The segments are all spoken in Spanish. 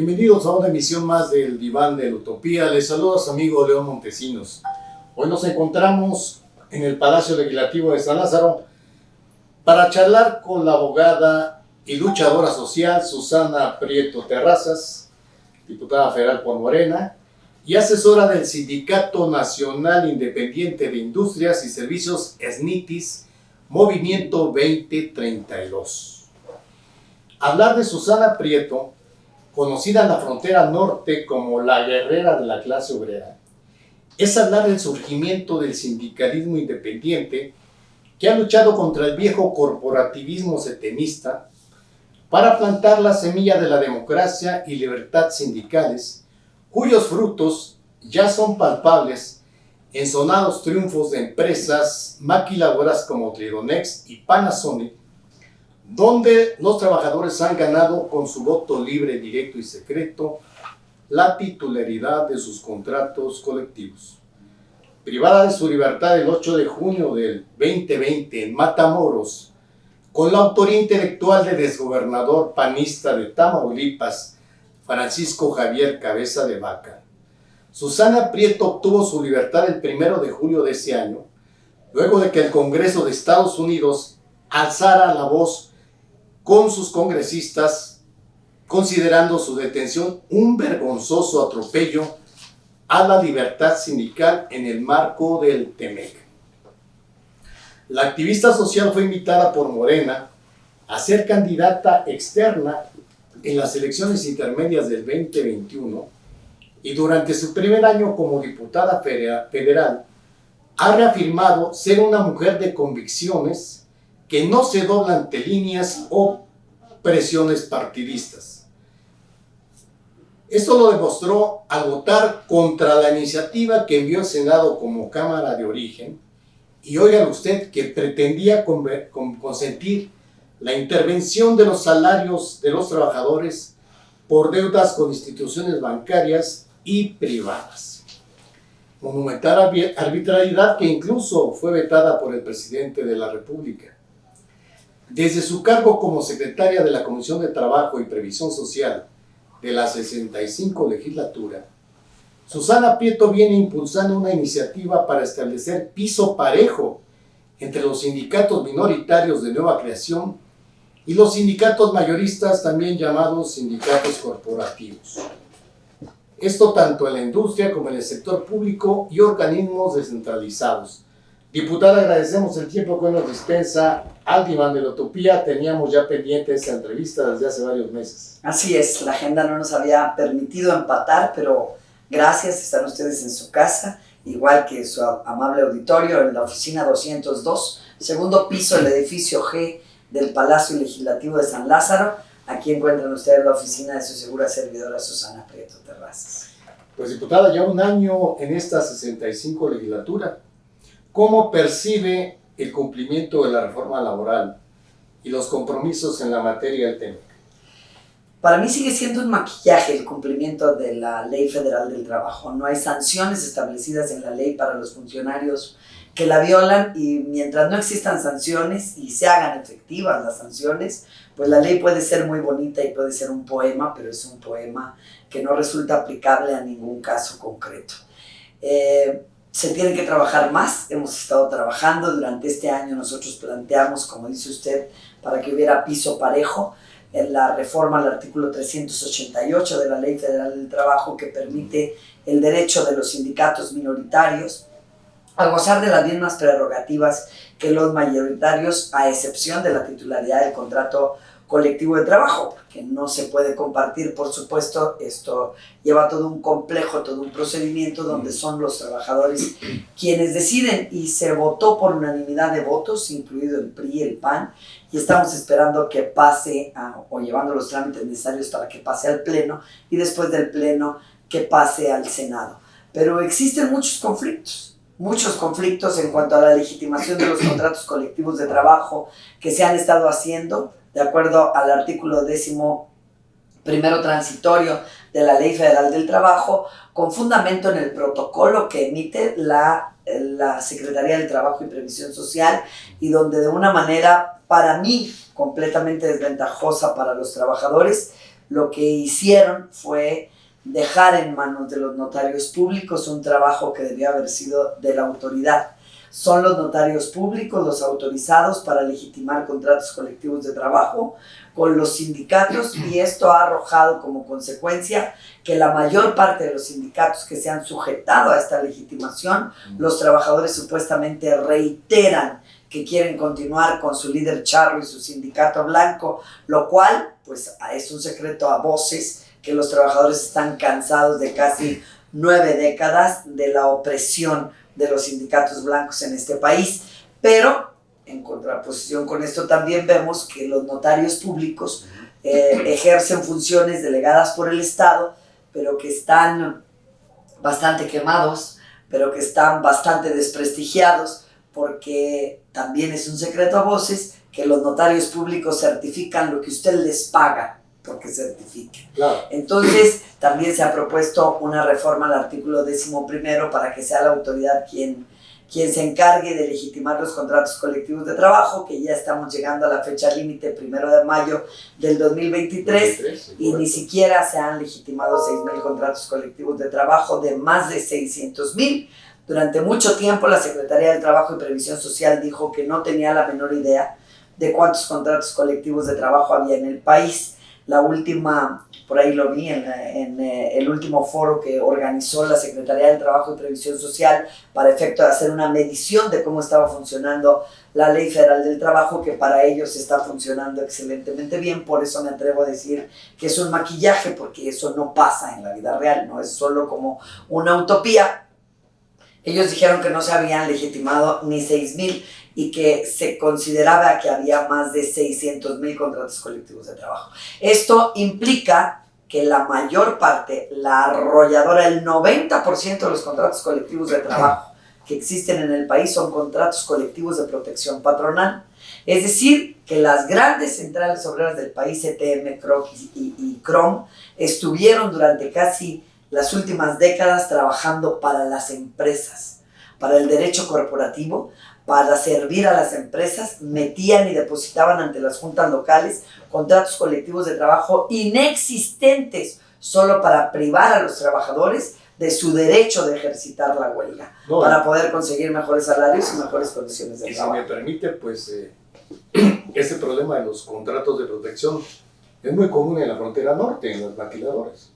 Bienvenidos a una emisión más del Diván de la Utopía. Les saluda a su amigo León Montesinos. Hoy nos encontramos en el Palacio Legislativo de San Lázaro para charlar con la abogada y luchadora social Susana Prieto Terrazas, diputada federal por Morena y asesora del Sindicato Nacional Independiente de Industrias y Servicios SNITIS, Movimiento 2032. Hablar de Susana Prieto, conocida en la frontera norte como la guerrera de la clase obrera, es hablar del surgimiento del sindicalismo independiente que ha luchado contra el viejo corporativismo setemista para plantar la semilla de la democracia y libertad sindicales, cuyos frutos ya son palpables en sonados triunfos de empresas maquiladoras como Tridonex y Panasonic, donde los trabajadores han ganado con su voto libre, directo y secreto la titularidad de sus contratos colectivos. Privada de su libertad el 8 de junio del 2020 en Matamoros, con la autoría intelectual del exgobernador panista de Tamaulipas, Francisco Javier Cabeza de Vaca, Susana Prieto obtuvo su libertad el 1 de julio de ese año, luego de que el Congreso de Estados Unidos alzara la voz con sus congresistas, considerando su detención un vergonzoso atropello a la libertad sindical en el marco del TEMEC. La activista social fue invitada por Morena a ser candidata externa en las elecciones intermedias del 2021 y durante su primer año como diputada federal ha reafirmado ser una mujer de convicciones que no se dobla ante líneas o presiones partidistas. Esto lo demostró al votar contra la iniciativa que envió el Senado como Cámara de Origen, y oigan usted que pretendía consentir la intervención de los salarios de los trabajadores por deudas con instituciones bancarias y privadas. Monumental arbitrariedad que incluso fue vetada por el presidente de la República. Desde su cargo como secretaria de la Comisión de Trabajo y Previsión Social de la 65 legislatura, Susana Prieto viene impulsando una iniciativa para establecer piso parejo entre los sindicatos minoritarios de nueva creación y los sindicatos mayoristas, también llamados sindicatos corporativos. Esto tanto en la industria como en el sector público y organismos descentralizados. Diputada, agradecemos el tiempo que hoy nos dispensa al Diván de la Utopía. Teníamos ya pendiente esta entrevista desde hace varios meses. Así es, la agenda no nos había permitido empatar, pero gracias, están ustedes en su casa, igual que su amable auditorio en la oficina 202, segundo piso del edificio G del Palacio Legislativo de San Lázaro. Aquí encuentran ustedes la oficina de su segura servidora Susana Prieto Terrazas. Pues diputada, ya un año en esta 65 legislatura. ¿Cómo percibe el cumplimiento de la reforma laboral y los compromisos en la materia del TEMEC? Para mí sigue siendo un maquillaje el cumplimiento de la Ley Federal del Trabajo. No hay sanciones establecidas en la ley para los funcionarios que la violan, y mientras no existan sanciones y se hagan efectivas las sanciones, pues la ley puede ser muy bonita y puede ser un poema, pero es un poema que no resulta aplicable a ningún caso concreto. Se tiene que trabajar más, hemos estado trabajando durante este año. Nosotros planteamos, como dice usted, para que hubiera piso parejo, en la reforma al artículo 388 de la Ley Federal del Trabajo, que permite el derecho de los sindicatos minoritarios a gozar de las mismas prerrogativas que los mayoritarios, a excepción de la titularidad del contrato colectivo de trabajo, porque no se puede compartir, por supuesto. Esto lleva todo un complejo, todo un procedimiento donde son los trabajadores quienes deciden, y se votó por unanimidad de votos, incluido el PRI y el PAN, y estamos esperando que pase, o llevando los trámites necesarios para que pase al Pleno, y después del Pleno que pase al Senado. Pero existen muchos conflictos en cuanto a la legitimación de los contratos colectivos de trabajo que se han estado haciendo de acuerdo al artículo 11º transitorio de la Ley Federal del Trabajo, con fundamento en el protocolo que emite la Secretaría del Trabajo y Previsión Social, y donde de una manera, para mí, completamente desventajosa para los trabajadores, lo que hicieron fue dejar en manos de los notarios públicos un trabajo que debía haber sido de la autoridad. Son los notarios públicos los autorizados para legitimar contratos colectivos de trabajo con los sindicatos, y esto ha arrojado como consecuencia que la mayor parte de los sindicatos que se han sujetado a esta legitimación, los trabajadores supuestamente reiteran que quieren continuar con su líder charro y su sindicato blanco, lo cual pues es un secreto a voces que los trabajadores están cansados de casi 9 décadas de la opresión de los sindicatos blancos en este país. Pero en contraposición con esto también vemos que los notarios públicos ejercen funciones delegadas por el Estado, pero que están bastante quemados, pero que están bastante desprestigiados, porque también es un secreto a voces que los notarios públicos certifican lo que usted les paga porque certifiquen. Claro. Entonces, también se ha propuesto una reforma al artículo 11 para que sea la autoridad quien se encargue de legitimar los contratos colectivos de trabajo, que ya estamos llegando a la fecha límite, 1 de mayo del 2023, y ni siquiera se han legitimado 6,000 contratos colectivos de trabajo de más de 600,000. Durante mucho tiempo la Secretaría del Trabajo y Previsión Social dijo que no tenía la menor idea de cuántos contratos colectivos de trabajo había en el país. La última, por ahí lo vi en el último foro que organizó la Secretaría del Trabajo y Previsión Social para efecto de hacer una medición de cómo estaba funcionando la Ley Federal del Trabajo, que para ellos está funcionando excelentemente bien. Por eso me atrevo a decir que es un maquillaje, porque eso no pasa en la vida real, no es solo como una utopía. Ellos dijeron que no se habían legitimado ni 6,000 y que se consideraba que había más de 600,000 contratos colectivos de trabajo. Esto implica que la mayor parte, la arrolladora, el 90% de los contratos colectivos de trabajo que existen en el país son contratos colectivos de protección patronal. Es decir, que las grandes centrales obreras del país, CTM, CROC y CROM, estuvieron durante casi las últimas décadas trabajando para las empresas, para el derecho corporativo, para servir a las empresas, metían y depositaban ante las juntas locales contratos colectivos de trabajo inexistentes, solo para privar a los trabajadores de su derecho de ejercitar la huelga, para poder conseguir mejores salarios y mejores condiciones de trabajo. Y si me permite, pues ese problema de los contratos de protección es muy común en la frontera norte, en los maquiladores.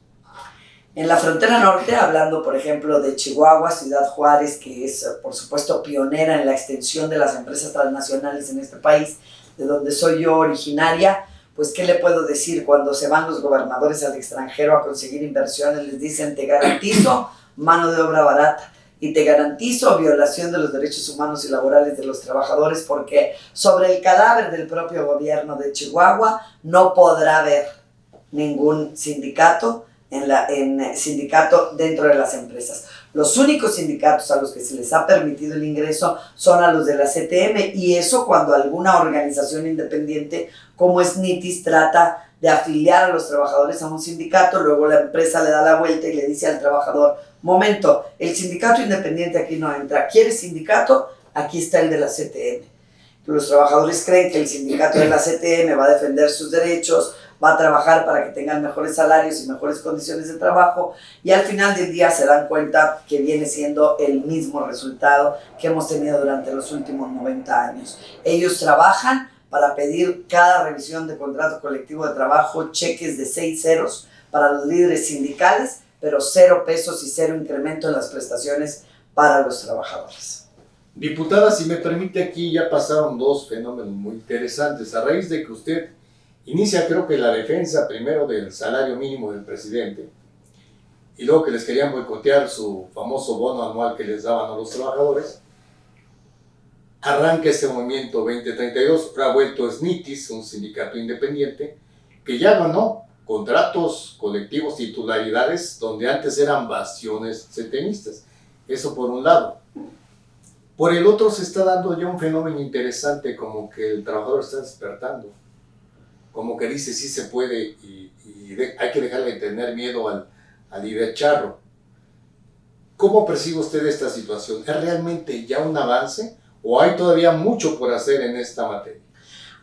En la frontera norte, hablando por ejemplo de Chihuahua, Ciudad Juárez, que es por supuesto pionera en la extensión de las empresas transnacionales en este país, de donde soy yo originaria, pues ¿qué le puedo decir? Cuando se van los gobernadores al extranjero a conseguir inversiones, les dicen: te garantizo mano de obra barata y te garantizo violación de los derechos humanos y laborales de los trabajadores, porque sobre el cadáver del propio gobierno de Chihuahua no podrá haber ningún sindicato sindicato dentro de las empresas. Los únicos sindicatos a los que se les ha permitido el ingreso son a los de la CTM, y eso cuando alguna organización independiente como es NITIS trata de afiliar a los trabajadores a un sindicato. Luego la empresa le da la vuelta y le dice al trabajador: momento, el sindicato independiente aquí no entra, ¿quieres sindicato? Aquí está el de la CTM. Los trabajadores creen que el sindicato de la CTM va a defender sus derechos, va a trabajar para que tengan mejores salarios y mejores condiciones de trabajo, y al final del día se dan cuenta que viene siendo el mismo resultado que hemos tenido durante los últimos 90 años. Ellos trabajan para pedir cada revisión de contrato colectivo de trabajo cheques de 6 ceros para los líderes sindicales, pero 0 pesos y 0 incremento en las prestaciones para los trabajadores. Diputada, si me permite, aquí ya pasaron 2 fenómenos muy interesantes. A raíz de que usted inicia, creo que la defensa primero del salario mínimo del presidente, y luego que les querían boicotear su famoso bono anual que les daban a los trabajadores, arranca este movimiento 2032, ha vuelto SNITIS, un sindicato independiente, que ya ganó contratos colectivos, titularidades, donde antes eran bastiones setenistas. Eso por un lado. Por el otro se está dando ya un fenómeno interesante, como que el trabajador está despertando, como que dice sí se puede, y hay que dejarle de tener miedo al líder charro. ¿Cómo percibe usted esta situación? ¿Es realmente ya un avance o hay todavía mucho por hacer en esta materia?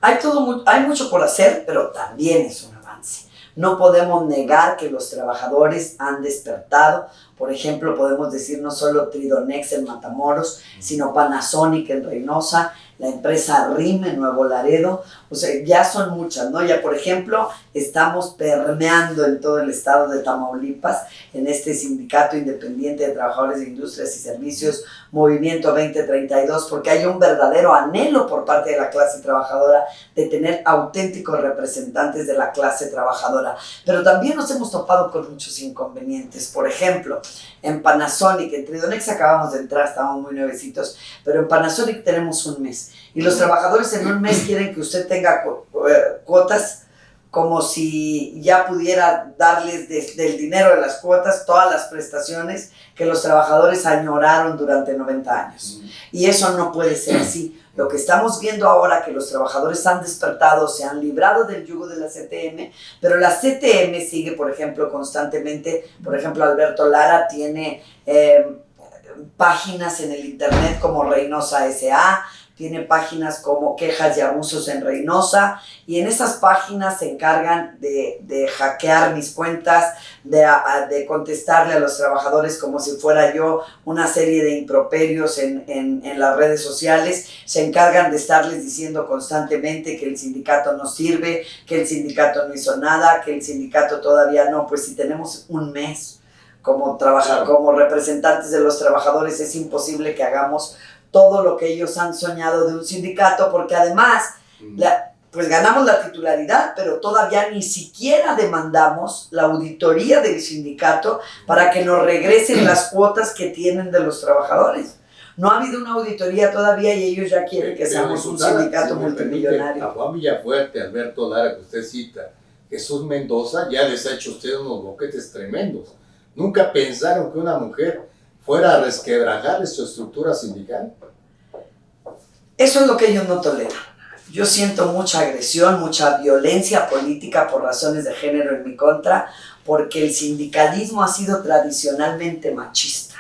Hay mucho por hacer, pero también es un avance, No podemos negar que los trabajadores han despertado. Por ejemplo, podemos decir no solo Tridonex en Matamoros, sino Panasonic en Reynosa, la empresa RIM en Nuevo Laredo. O sea, ya son muchas, ¿no? Ya, por ejemplo, estamos permeando en todo el estado de Tamaulipas, en este Sindicato Independiente de Trabajadores de Industrias y Servicios, Movimiento 2032, porque hay un verdadero anhelo por parte de la clase trabajadora de tener auténticos representantes de la clase trabajadora. Pero también nos hemos topado con muchos inconvenientes. Por ejemplo, en Panasonic, en Tridonex acabamos de entrar, estábamos muy nuevecitos, pero en Panasonic tenemos un mes. Y los trabajadores en un mes quieren que usted tenga cuotas como si ya pudiera darles del dinero de las cuotas todas las prestaciones que los trabajadores añoraron durante 90 años. Y eso no puede ser así. Lo que estamos viendo ahora que los trabajadores han despertado, se han librado del yugo de la CTM, pero la CTM sigue, por ejemplo, constantemente. Por ejemplo, Alberto Lara tiene páginas en el internet como Reynosa S.A., tiene páginas como Quejas y Abusos en Reynosa, y en esas páginas se encargan de hackear mis cuentas, de contestarle a los trabajadores como si fuera yo una serie de improperios en las redes sociales. Se encargan de estarles diciendo constantemente que el sindicato no sirve, que el sindicato no hizo nada, que el sindicato todavía no. Pues si tenemos un mes como representantes de los trabajadores, es imposible que hagamos todo lo que ellos han soñado de un sindicato, porque además pues ganamos la titularidad, pero todavía ni siquiera demandamos la auditoría del sindicato para que nos regresen las cuotas que tienen de los trabajadores. No ha habido una auditoría todavía y ellos ya quieren que seamos un sindicato multimillonario. A Juan Villafuerte, Alberto Lara, que usted cita, Jesús Mendoza, ya les ha hecho usted unos boquetes tremendos. Nunca pensaron que una mujer fuera a resquebrajar su estructura sindical. Eso es lo que ellos no toleran. Yo siento mucha agresión, mucha violencia política por razones de género en mi contra, porque el sindicalismo ha sido tradicionalmente machista,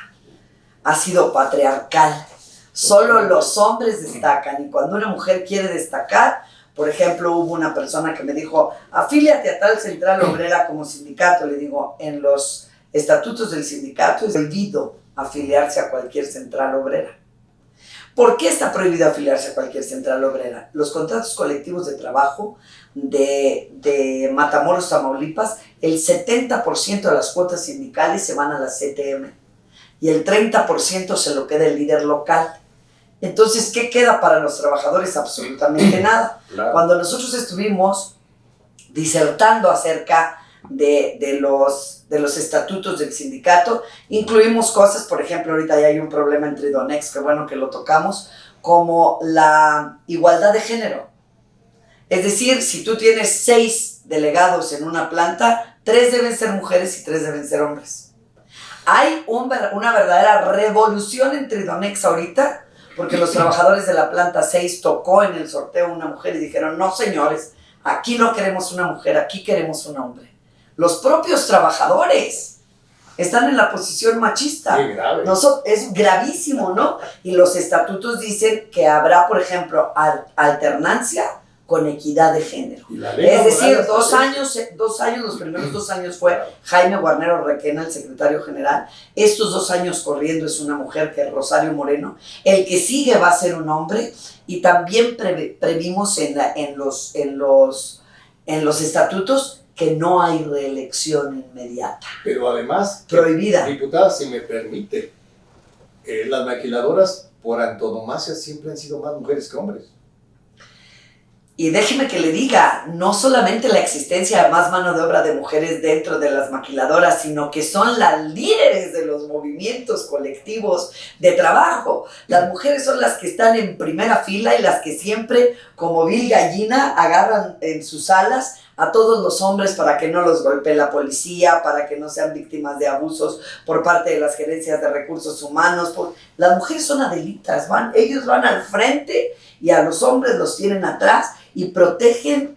ha sido patriarcal. Solo los hombres destacan, y cuando una mujer quiere destacar, por ejemplo, hubo una persona que me dijo, afíliate a tal central obrera como sindicato. Le digo, en los estatutos del sindicato es prohibido afiliarse a cualquier central obrera. ¿Por qué está prohibido afiliarse a cualquier central obrera? Los contratos colectivos de trabajo de Matamoros, Tamaulipas, el 70% de las cuotas sindicales se van a la CTM y el 30% se lo queda el líder local. Entonces, ¿qué queda para los trabajadores? Absolutamente nada. Claro. Cuando nosotros estuvimos disertando acerca de los estatutos del sindicato, incluimos cosas, por ejemplo, ahorita ya hay un problema en Tridonex, que bueno que lo tocamos, como la igualdad de género. Es decir, si tú tienes 6 delegados en una planta, 3 deben ser mujeres y 3 deben ser hombres. Hay una verdadera revolución en Tridonex ahorita, porque los trabajadores de la planta 6 tocó en el sorteo una mujer y dijeron, no señores, aquí no queremos una mujer, aquí queremos un hombre. Los propios trabajadores están en la posición machista. Qué grave. Es gravísimo, ¿no? Y los estatutos dicen que habrá, por ejemplo, alternancia con equidad de género. Es decir, 2 años, los primeros 2 años fue Jaime Guarnero Requena, el secretario general. Estos 2 años corriendo es una mujer, que es Rosario Moreno. El que sigue va a ser un hombre. Y también previmos en los estatutos que no hay reelección inmediata. Pero además, prohibida. Diputada, si me permite, las maquiladoras por antonomasia siempre han sido más mujeres que hombres. Y déjeme que le diga, no solamente la existencia de más mano de obra de mujeres dentro de las maquiladoras, sino que son las líderes de los movimientos colectivos de trabajo. Las mujeres son las que están en primera fila y las que siempre, como vil gallina, agarran en sus alas a todos los hombres para que no los golpee la policía, para que no sean víctimas de abusos por parte de las gerencias de recursos humanos. Las mujeres son adelitas, ellos van al frente y a los hombres los tienen atrás y protegen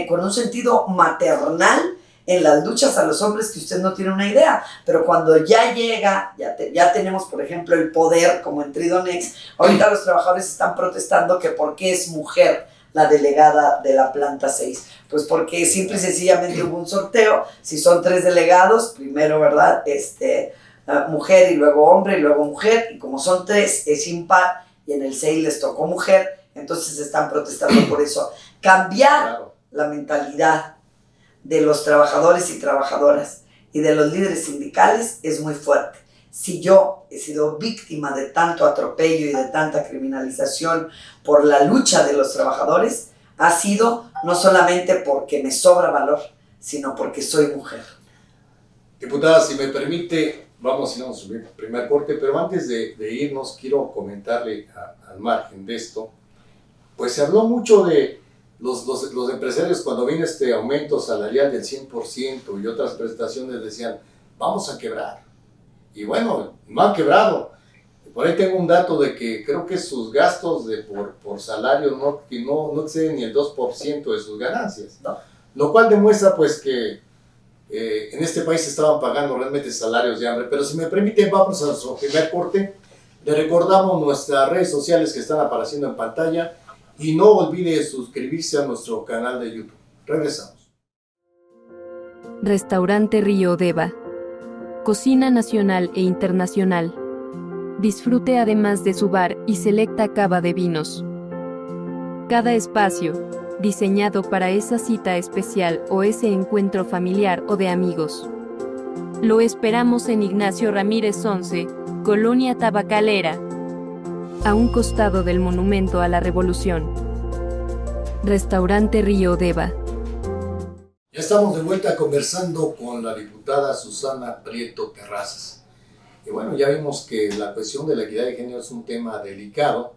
con un sentido maternal en las luchas a los hombres que usted no tiene una idea. Pero cuando ya llega, ya tenemos, por ejemplo, el poder, como en Tridonex, ahorita los trabajadores están protestando que por qué es mujer la delegada de la planta 6? Pues porque simple y sencillamente hubo un sorteo. Si son 3 delegados, primero, ¿verdad? Mujer y luego hombre y luego mujer. Y como son 3, es impar. Y en el 6 les tocó mujer. Entonces están protestando por eso. Cambiar la mentalidad de los trabajadores y trabajadoras y de los líderes sindicales es muy fuerte. Si yo he sido víctima de tanto atropello y de tanta criminalización por la lucha de los trabajadores, ha sido no solamente porque me sobra valor, sino porque soy mujer. Diputada, si me permite, vamos a irnos al primer corte, pero antes de irnos quiero comentarle al margen de esto, pues se habló mucho de los empresarios cuando vino este aumento salarial del 100% y otras prestaciones decían, vamos a quebrar. Y bueno, no han quebrado. Por ahí tengo un dato de que creo que sus gastos por salario no exceden ni el 2% de sus ganancias. No. Lo cual demuestra pues que en este país estaban pagando realmente salarios de hambre. Pero si me permiten, vamos a nuestro primer corte. Le recordamos nuestras redes sociales que están apareciendo en pantalla y no olvide suscribirse a nuestro canal de YouTube. Regresamos. Restaurante Río Deva. Cocina nacional e internacional. Disfrute además de su bar y selecta cava de vinos. Cada espacio, diseñado para esa cita especial o ese encuentro familiar o de amigos. Lo esperamos en Ignacio Ramírez 11, Colonia Tabacalera, a un costado del Monumento a la Revolución. Restaurante Río Deva. Ya estamos de vuelta conversando con la diputada Susana Prieto Terrazas. Y bueno, ya vimos que la cuestión de la equidad de género es un tema delicado,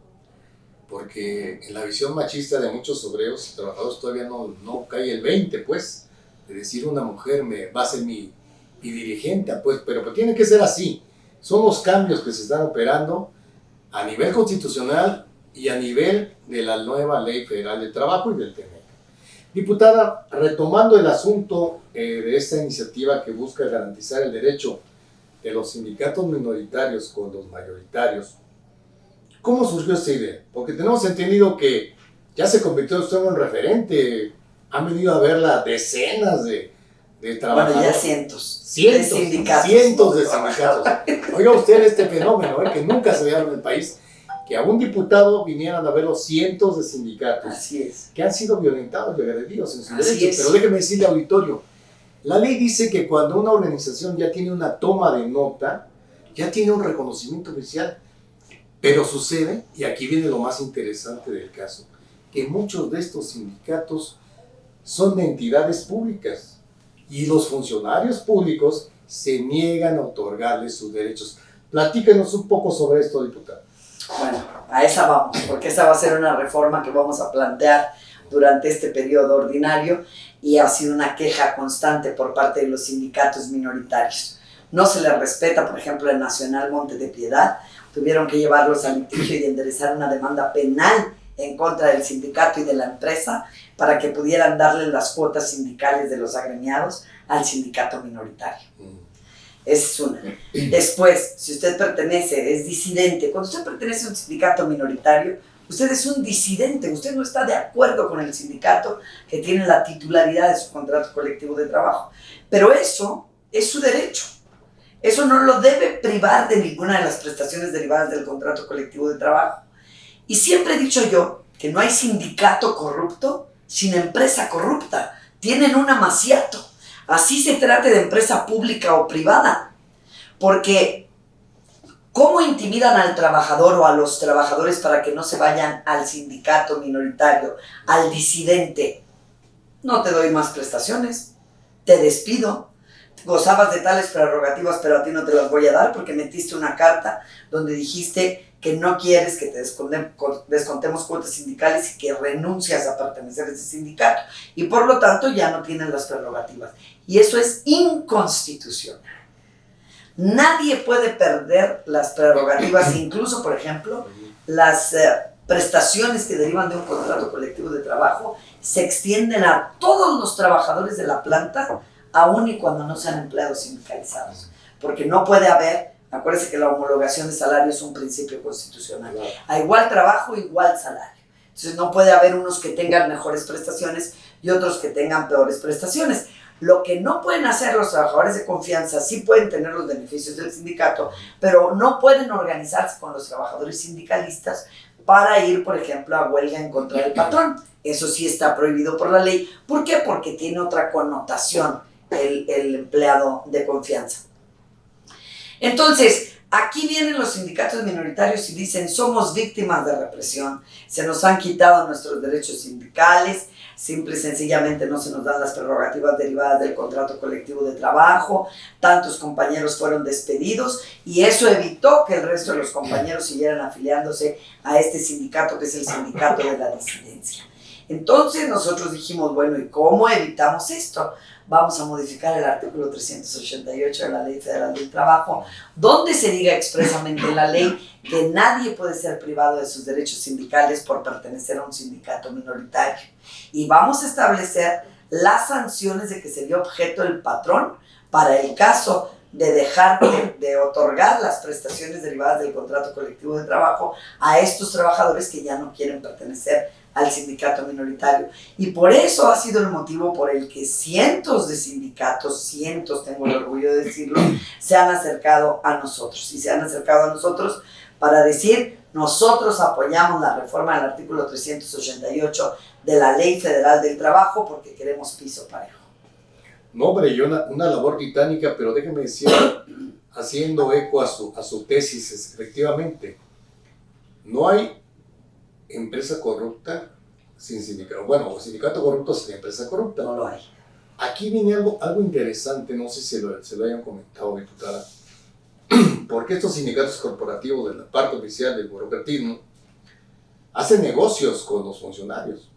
porque en la visión machista de muchos obreros y trabajadores todavía no cae el 20, pues, de decir una mujer va a ser mi dirigente, pues, pero tiene que ser así. Son los cambios que se están operando a nivel constitucional y a nivel de la nueva Ley Federal del Trabajo y del TEMEC. Diputada, retomando el asunto de esta iniciativa que busca garantizar el derecho de los sindicatos minoritarios con los mayoritarios, ¿cómo surgió esta idea? Porque tenemos entendido que ya se convirtió usted en un referente, han venido a verla decenas de trabajadores. Bueno, ya cientos de sindicatos. Oiga usted este fenómeno, que nunca se veía en el país, que a un diputado vinieran a ver los cientos de sindicatos. Así es. Que han sido violentados y agredidos en sus Así derechos. es. Pero déjeme decirle, auditorio, la ley dice que cuando una organización ya tiene una toma de nota, ya tiene un reconocimiento oficial. Pero sucede, y aquí viene lo más interesante del caso, que muchos de estos sindicatos son de entidades públicas y los funcionarios públicos se niegan a otorgarles sus derechos. Platíquenos un poco sobre esto, diputada. Bueno, a esa vamos, porque esa va a ser una reforma que vamos a plantear durante este periodo ordinario y ha sido una queja constante por parte de los sindicatos minoritarios. No se les respeta, por ejemplo, el Nacional Monte de Piedad, tuvieron que llevarlos al litigio y enderezar una demanda penal en contra del sindicato y de la empresa para que pudieran darle las cuotas sindicales de los agremiados al sindicato minoritario. Esa es una. Después, si usted pertenece, es disidente, cuando usted pertenece a un sindicato minoritario, usted es un disidente, usted no está de acuerdo con el sindicato que tiene la titularidad de su contrato colectivo de trabajo. Pero eso es su derecho. Eso no lo debe privar de ninguna de las prestaciones derivadas del contrato colectivo de trabajo. Y siempre he dicho yo que no hay sindicato corrupto sin empresa corrupta. Tienen un amaciato. Así se trate de empresa pública o privada. Porque ¿cómo intimidan al trabajador o a los trabajadores para que no se vayan al sindicato minoritario, al disidente? No te doy más prestaciones, te despido. Gozabas de tales prerrogativas, pero a ti no te las voy a dar porque metiste una carta donde dijiste que no quieres que te descontemos cuotas sindicales y que renuncias a pertenecer a ese sindicato. Y por lo tanto ya no tienen las prerrogativas. Y eso es inconstitucional. Nadie puede perder las prerrogativas, incluso, por ejemplo, las prestaciones que derivan de un contrato colectivo de trabajo se extienden a todos los trabajadores de la planta, aun y cuando no sean empleados sindicalizados. Porque no puede haber, acuérdense que la homologación de salario es un principio constitucional. A igual trabajo, igual salario. Entonces no puede haber unos que tengan mejores prestaciones y otros que tengan peores prestaciones. Lo que no pueden hacer los trabajadores de confianza, sí pueden tener los beneficios del sindicato, pero no pueden organizarse con los trabajadores sindicalistas para ir, por ejemplo, a huelga en contra del patrón. Eso sí está prohibido por la ley. ¿Por qué? Porque tiene otra connotación el empleado de confianza. Entonces, aquí vienen los sindicatos minoritarios y dicen, somos víctimas de represión, se nos han quitado nuestros derechos sindicales, simple y sencillamente no se nos dan las prerrogativas derivadas del contrato colectivo de trabajo, tantos compañeros fueron despedidos y eso evitó que el resto de los compañeros siguieran afiliándose a este sindicato que es el sindicato de la disidencia. Entonces nosotros dijimos, bueno, ¿y cómo evitamos esto? Vamos a modificar el artículo 388 de la Ley Federal del Trabajo, donde se diga expresamente en la ley que nadie puede ser privado de sus derechos sindicales por pertenecer a un sindicato minoritario. Y vamos a establecer las sanciones de que se dio objeto el patrón para el caso de dejar de otorgar las prestaciones derivadas del contrato colectivo de trabajo a estos trabajadores que ya no quieren pertenecer al sindicato minoritario. Y por eso ha sido el motivo por el que cientos de sindicatos, cientos, tengo el orgullo de decirlo, se han acercado a nosotros. Y se han acercado a nosotros para decir, nosotros apoyamos la reforma del artículo 388 de la Ley Federal del Trabajo porque queremos piso parejo. No, hombre, y una labor titánica, pero déjeme decir, haciendo eco a su tesis, efectivamente, no hay empresa corrupta sin sindicato. Bueno, sindicato corrupto sin empresa corrupta. No lo hay. Aquí viene algo interesante, no sé si se lo hayan comentado, diputada, porque estos sindicatos corporativos de la parte oficial del burocratismo hacen negocios con los funcionarios.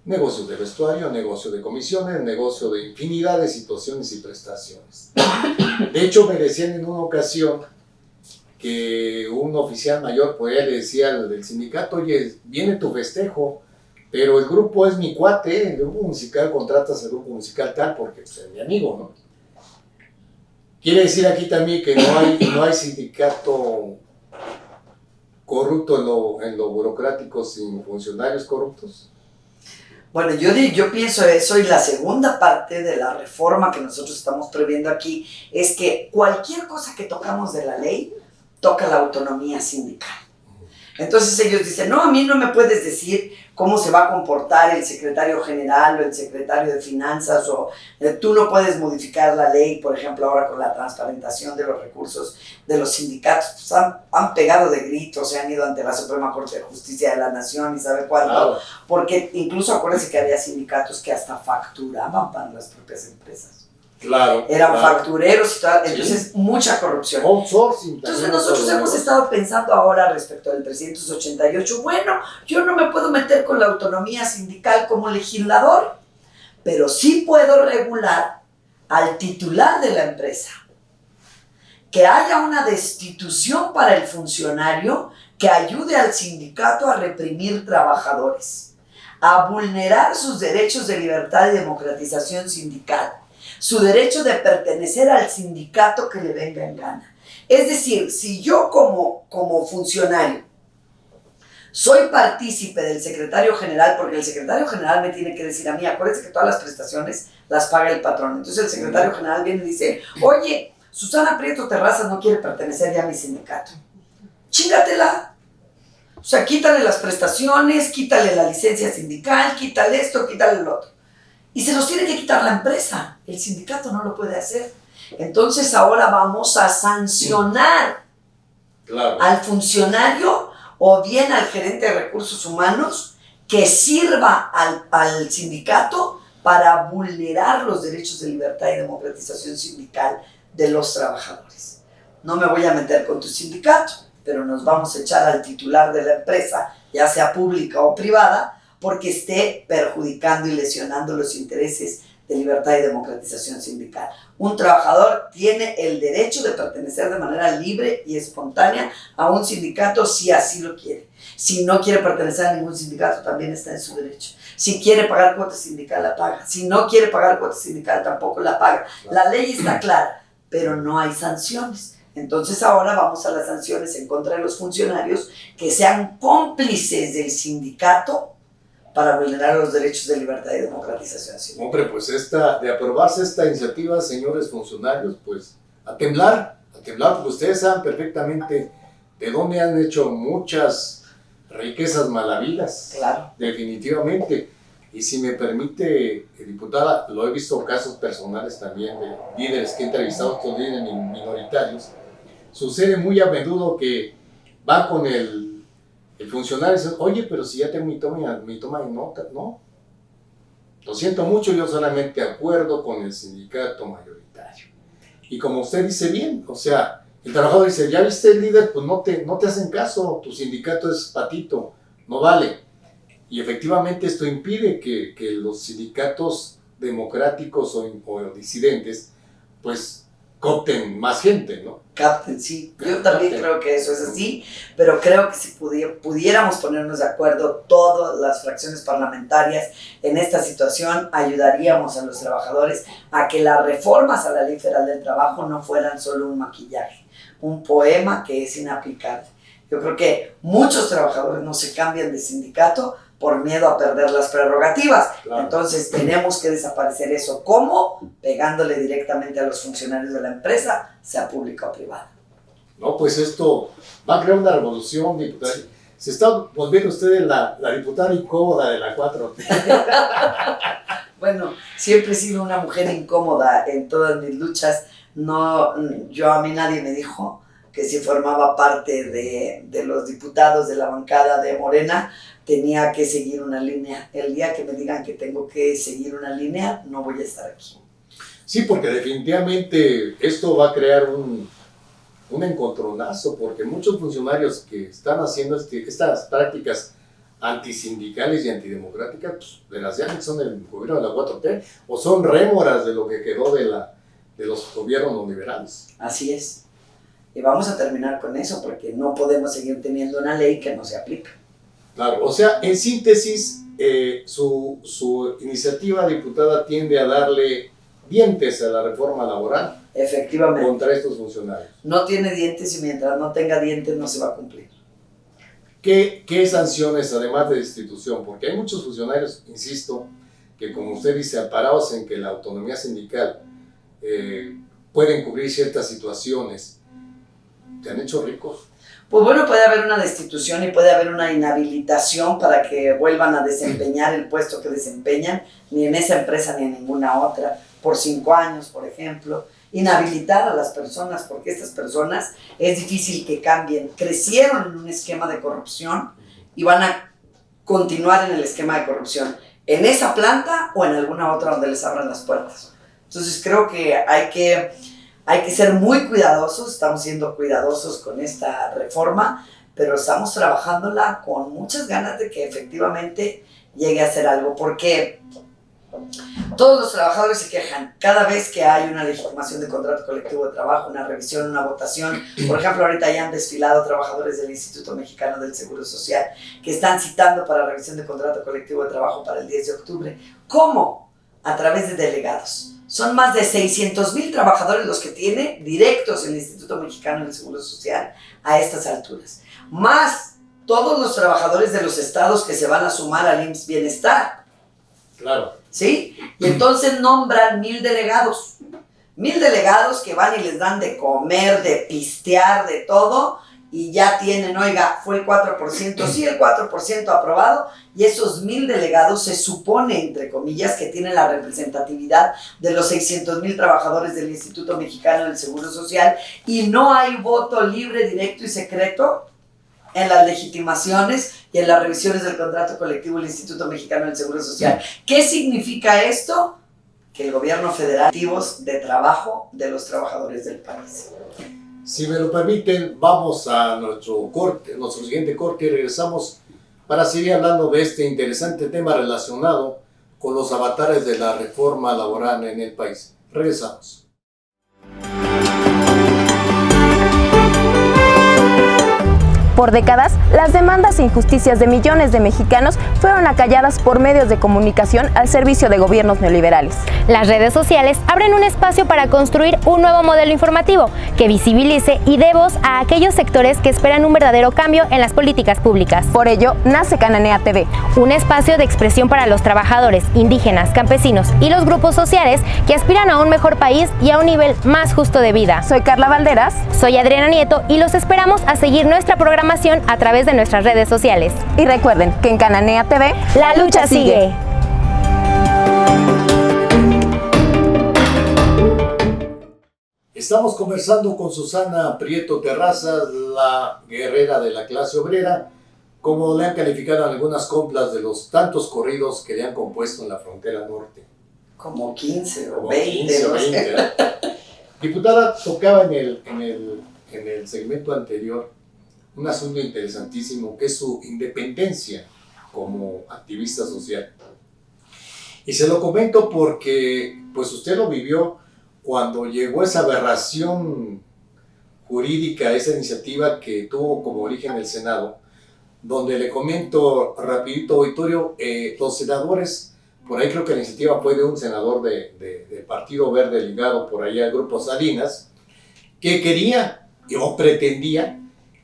Negocios de vestuario, negocio de comisiones, negocio de infinidad de situaciones y prestaciones. De hecho, me decían en una ocasión que un oficial mayor pues le decía al del sindicato, oye, viene tu festejo, pero el grupo es mi cuate, el grupo musical contratas al grupo musical tal porque pues, es mi amigo, ¿no? Quiere decir aquí también que no hay sindicato corrupto en lo burocrático sin funcionarios corruptos. Bueno, yo pienso eso y la segunda parte de la reforma que nosotros estamos previendo aquí es que cualquier cosa que tocamos de la ley toca la autonomía sindical. Entonces ellos dicen, no, a mí no me puedes decir cómo se va a comportar el secretario general o el secretario de finanzas o tú no puedes modificar la ley, por ejemplo, ahora con la transparentación de los recursos de los sindicatos. Pues han pegado de gritos, se han ido ante la Suprema Corte de Justicia de la Nación y sabe cuándo, claro. Porque incluso acuérdense que había sindicatos que hasta facturaban para las propias empresas. Claro. Eran claro. Factureros y todo, entonces sí. Mucha corrupción. Entonces nosotros hemos estado pensando ahora respecto del 388, bueno, yo no me puedo meter con la autonomía sindical como legislador, pero sí puedo regular al titular de la empresa. Que haya una destitución para el funcionario que ayude al sindicato a reprimir trabajadores, a vulnerar sus derechos de libertad y democratización sindical, su derecho de pertenecer al sindicato que le venga en gana. Es decir, si yo como funcionario soy partícipe del secretario general, porque el secretario general me tiene que decir a mí, acuérdense que todas las prestaciones las paga el patrón. Entonces el secretario general viene y dice, oye, Susana Prieto Terrazas no quiere pertenecer ya a mi sindicato. Chingatela. O sea, quítale las prestaciones, quítale la licencia sindical, quítale esto, quítale lo otro. Y se los tiene que quitar la empresa. El sindicato no lo puede hacer. Entonces ahora vamos a sancionar al funcionario o bien al gerente de recursos humanos que sirva al sindicato para vulnerar los derechos de libertad y democratización sindical de los trabajadores. No me voy a meter con tu sindicato, pero nos vamos a echar al titular de la empresa, ya sea pública o privada, porque esté perjudicando y lesionando los intereses de libertad y democratización sindical. Un trabajador tiene el derecho de pertenecer de manera libre y espontánea a un sindicato si así lo quiere. Si no quiere pertenecer a ningún sindicato, también está en su derecho. Si quiere pagar cuota sindical, la paga. Si no quiere pagar cuota sindical, tampoco la paga. La ley está clara, pero no hay sanciones. Entonces ahora vamos a las sanciones en contra de los funcionarios que sean cómplices del sindicato para vulnerar los derechos de libertad y democratización civil. Hombre, pues de aprobarse esta iniciativa, señores funcionarios, pues a temblar, porque ustedes saben perfectamente de dónde han hecho muchas riquezas malavidas. Claro. Definitivamente. Y si me permite, diputada, lo he visto casos personales también de líderes que he entrevistado, estos líderes minoritarios. Sucede muy a menudo que va con el funcionario y dice, oye, pero si ya tengo mi toma de notas, ¿no? Lo siento mucho, yo solamente acuerdo con el sindicato mayoritario. Y como usted dice bien, o sea, el trabajador dice, ya viste el líder, pues no te hacen caso, tu sindicato es patito, no vale. Y efectivamente esto impide que los sindicatos democráticos o disidentes, pues, coopten más gente, ¿no? Capten, sí. Yo también creo que eso es así, pero creo que si pudiéramos ponernos de acuerdo todas las fracciones parlamentarias en esta situación, ayudaríamos a los trabajadores a que las reformas a la Ley Federal del Trabajo no fueran solo un maquillaje, un poema que es inaplicable. Yo creo que muchos trabajadores no se cambian de sindicato por miedo a perder las prerrogativas. Claro. Entonces tenemos que desaparecer eso. ¿Cómo? Pegándole directamente a los funcionarios de la empresa, sea pública o privada. No, pues esto va a crear una revolución, diputada. Sí. Se está volviendo usted la diputada incómoda de la 4T. Bueno, siempre he sido una mujer incómoda en todas mis luchas. No, a mí nadie me dijo que si formaba parte de los diputados de la bancada de Morena, tenía que seguir una línea. El día que me digan que tengo que seguir una línea, no voy a estar aquí. Sí, porque definitivamente esto va a crear un encontronazo, porque muchos funcionarios que están haciendo estas prácticas antisindicales y antidemocráticas, pues, desgraciadamente son del gobierno de la 4T, o son rémoras de lo que quedó de los gobiernos liberales. Así es. Y vamos a terminar con eso, porque no podemos seguir teniendo una ley que no se aplica. Claro, o sea, en síntesis, su iniciativa, diputada, tiende a darle dientes a la reforma laboral. Efectivamente. Contra estos funcionarios. No tiene dientes y mientras no tenga dientes no se va a cumplir. ¿Qué sanciones, además de destitución? Porque hay muchos funcionarios, insisto, que como usted dice, amparados en que la autonomía sindical pueden cubrir ciertas situaciones, ¿te han hecho ricos? Pues bueno, puede haber una destitución y puede haber una inhabilitación para que vuelvan a desempeñar el puesto que desempeñan, ni en esa empresa ni en ninguna otra, por 5 años, por ejemplo. Inhabilitar a las personas, porque estas personas es difícil que cambien. Crecieron en un esquema de corrupción y van a continuar en el esquema de corrupción, en esa planta o en alguna otra donde les abran las puertas. Entonces creo que hay que ser muy cuidadosos, estamos siendo cuidadosos con esta reforma, pero estamos trabajándola con muchas ganas de que efectivamente llegue a hacer algo, porque todos los trabajadores se quejan cada vez que hay una legitimación de contrato colectivo de trabajo, una revisión, una votación. Por ejemplo, ahorita ya han desfilado trabajadores del Instituto Mexicano del Seguro Social que están citando para revisión de contrato colectivo de trabajo para el 10 de octubre. ¿Cómo? A través de delegados. Son más de 600,000 trabajadores los que tiene directos el Instituto Mexicano del Seguro Social a estas alturas. Más todos los trabajadores de los estados que se van a sumar al IMSS Bienestar. Claro. ¿Sí? Y entonces nombran 1,000 delegados. 1,000 delegados que van y les dan de comer, de pistear, de todo, y ya tienen, oiga, fue el 4%, sí, el 4% aprobado, y esos 1,000 delegados se supone, entre comillas, que tienen la representatividad de los 600,000 trabajadores del Instituto Mexicano del Seguro Social, y no hay voto libre, directo y secreto en las legitimaciones y en las revisiones del contrato colectivo del Instituto Mexicano del Seguro Social. ¿Qué significa esto? Que el gobierno federal activos de trabajo de los trabajadores del país. Si me lo permiten, vamos a nuestro siguiente corte y regresamos para seguir hablando de este interesante tema relacionado con los avatares de la reforma laboral en el país. Regresamos. Por décadas, las demandas e injusticias de millones de mexicanos fueron acalladas por medios de comunicación al servicio de gobiernos neoliberales. Las redes sociales abren un espacio para construir un nuevo modelo informativo que visibilice y dé voz a aquellos sectores que esperan un verdadero cambio en las políticas públicas. Por ello, nace Cananea TV, un espacio de expresión para los trabajadores, indígenas, campesinos y los grupos sociales que aspiran a un mejor país y a un nivel más justo de vida. Soy Carla Valderas. Soy Adriana Nieto y los esperamos a seguir nuestra programación a través de nuestras redes sociales. Y recuerden que en Cananea TV, la lucha sigue. Estamos conversando con Susana Prieto Terrazas, la guerrera de la clase obrera, como le han calificado algunas coplas de los tantos corridos que le han compuesto en la frontera norte. Como 15 o Como 20. 15 o 20, ¿no? Diputada, tocaba en el segmento anterior un asunto interesantísimo que es su independencia como activista social. Y se lo comento porque pues usted lo vivió cuando llegó esa aberración jurídica, esa iniciativa que tuvo como origen el Senado, donde le comento rapidito, Vittorio, los senadores, por ahí creo que la iniciativa fue de un senador de Partido Verde ligado por ahí al Grupo Salinas, que quería o pretendía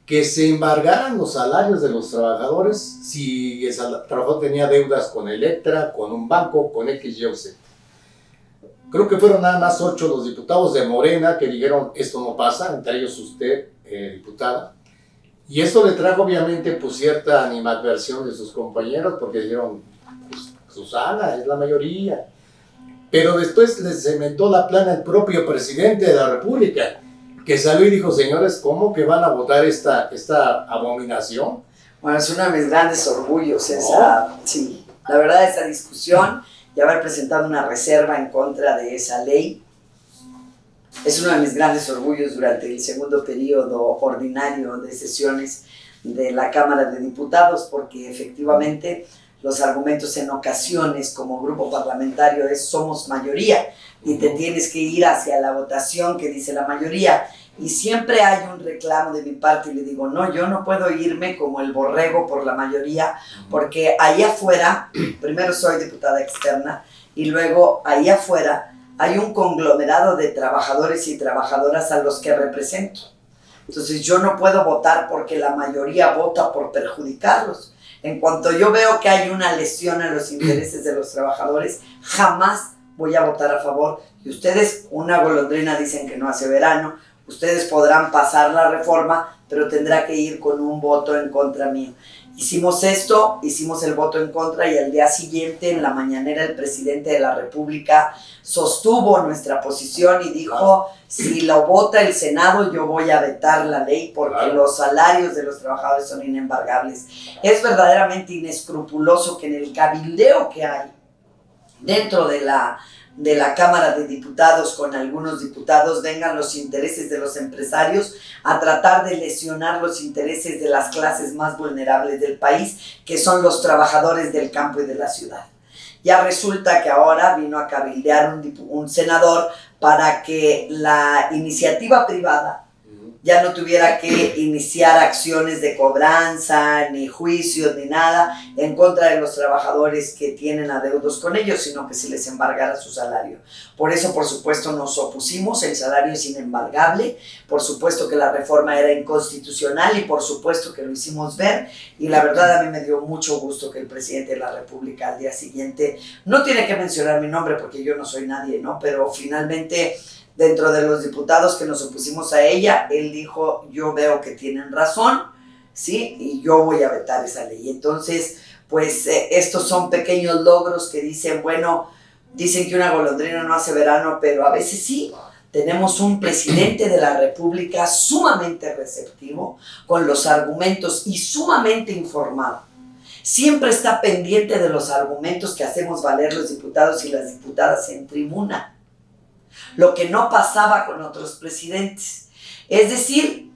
que se embargaran los salarios de los trabajadores si el trabajador tenía deudas con Electra, con un banco, con X, Y o Z. Creo que fueron nada más 8 los diputados de Morena que dijeron esto no pasa, entre ellos usted, diputada. Y esto le trajo obviamente pues cierta animadversión de sus compañeros porque dijeron, pues, Susana es la mayoría. Pero después les cementó la plana el propio presidente de la República, que salió y dijo, señores, ¿cómo que van a votar esta abominación? Bueno, es uno de mis grandes orgullos sí, la verdad, esa discusión y haber presentado una reserva en contra de esa ley es uno de mis grandes orgullos durante el segundo periodo ordinario de sesiones de la Cámara de Diputados, porque efectivamente los argumentos en ocasiones como grupo parlamentario es somos mayoría y te tienes que ir hacia la votación que dice la mayoría. Y siempre hay un reclamo de mi parte y le digo, no, yo no puedo irme como el borrego por la mayoría, porque ahí afuera, primero soy diputada externa, y luego ahí afuera hay un conglomerado de trabajadores y trabajadoras a los que represento. Entonces yo no puedo votar porque la mayoría vota por perjudicarlos. En cuanto yo veo que hay una lesión a los intereses de los trabajadores, jamás voy a votar a favor. Y ustedes, una golondrina dicen que no hace verano, ustedes podrán pasar la reforma, pero tendrá que ir con un voto en contra mío. Hicimos esto, hicimos el voto en contra y al día siguiente, en la mañanera, el presidente de la República sostuvo nuestra posición y dijo, si lo vota el Senado, yo voy a vetar la ley porque los salarios de los trabajadores son inembargables. Es verdaderamente inescrupuloso que en el cabildeo que hay dentro de la Cámara de Diputados con algunos diputados vengan los intereses de los empresarios a tratar de lesionar los intereses de las clases más vulnerables del país, que son los trabajadores del campo y de la ciudad. Ya resulta que ahora vino a cabildear un senador para que la iniciativa privada ya no tuviera que iniciar acciones de cobranza, ni juicios, ni nada en contra de los trabajadores que tienen adeudos con ellos, sino que se les embargara su salario. Por eso, por supuesto, nos opusimos, el salario es inembargable, por supuesto que la reforma era inconstitucional y por supuesto que lo hicimos ver, y la verdad a mí me dio mucho gusto que el presidente de la República al día siguiente, no tiene que mencionar mi nombre porque yo no soy nadie, ¿no? Pero finalmente, dentro de los diputados que nos opusimos a ella, él dijo, yo veo que tienen razón, ¿sí? Y yo voy a vetar esa ley. Entonces, pues estos son pequeños logros que dicen, bueno, dicen que una golondrina no hace verano, pero a veces sí. Tenemos un presidente de la República sumamente receptivo con los argumentos y sumamente informado. Siempre está pendiente de los argumentos que hacemos valer los diputados y las diputadas en tribuna. Lo que no pasaba con otros presidentes. Es decir,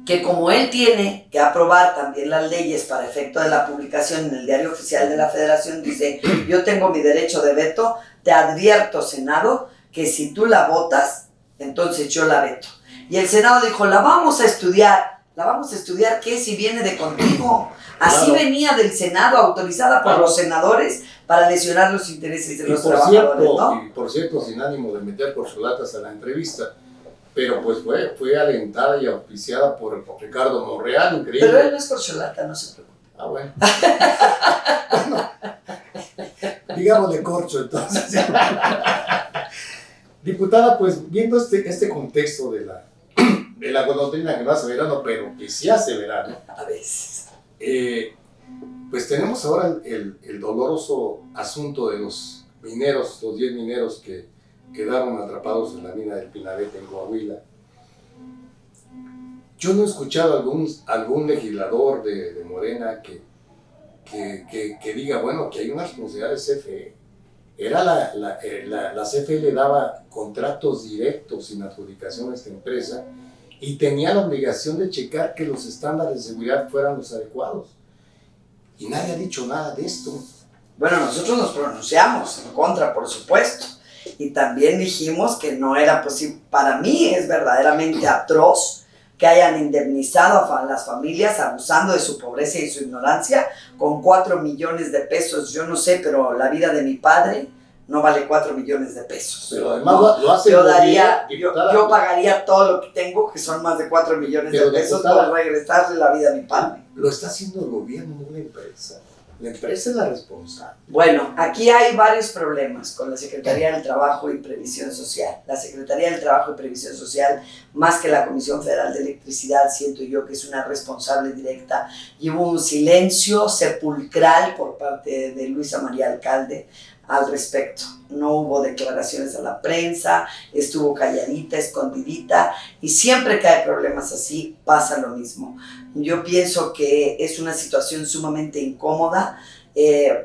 que como él tiene que aprobar también las leyes para efecto de la publicación en el Diario Oficial de la Federación, dice, yo tengo mi derecho de veto, te advierto, Senado, que si tú la votas, entonces yo la veto. Y el Senado dijo, la vamos a estudiar. La vamos a estudiar, ¿qué? Si viene de contigo. Así Claro. venía del Senado, autorizada por los senadores para lesionar los intereses de los trabajadores, ¿no? Y por cierto, sin ánimo de meter corcholatas a la entrevista, pero pues fue alentada y auspiciada por Ricardo Monreal, increíble. Pero él no es corcholata, no se preocupe. Ah, bueno. Bueno, digámosle corcho entonces. Diputada, pues viendo este contexto de la golondrina que no hace verano, pero que sí hace verano, A veces. pues tenemos ahora el doloroso asunto de los mineros, los 10 mineros que quedaron atrapados en la mina del Pinabete en Coahuila. Yo no he escuchado algún legislador de Morena que diga, bueno, que hay una responsabilidad de CFE. La CFE le daba contratos directos sin adjudicación a esta empresa y tenía la obligación de checar que los estándares de seguridad fueran los adecuados. Y nadie ha dicho nada de esto. Bueno, nosotros nos pronunciamos en contra, por supuesto. Y también dijimos que no era posible. Para mí es verdaderamente atroz que hayan indemnizado a las familias abusando de su pobreza y su ignorancia con 4 millones de pesos. Yo no sé, pero la vida de mi padre no vale 4 millones de pesos. Pero además lo hace yo pagaría todo lo que tengo, que son más de 4 millones de pesos, diputada, por regresarle la vida a mi padre. Lo está haciendo el gobierno, no la empresa. La empresa es la responsable. Bueno, aquí hay varios problemas con la Secretaría del Trabajo y Previsión Social. La Secretaría del Trabajo y Previsión Social, más que la Comisión Federal de Electricidad, siento yo que es una responsable directa. Y hubo un silencio sepulcral por parte de Luisa María Alcalde al respecto. No hubo declaraciones a la prensa, estuvo calladita, escondidita, y siempre que hay problemas así pasa lo mismo. Yo pienso que es una situación sumamente incómoda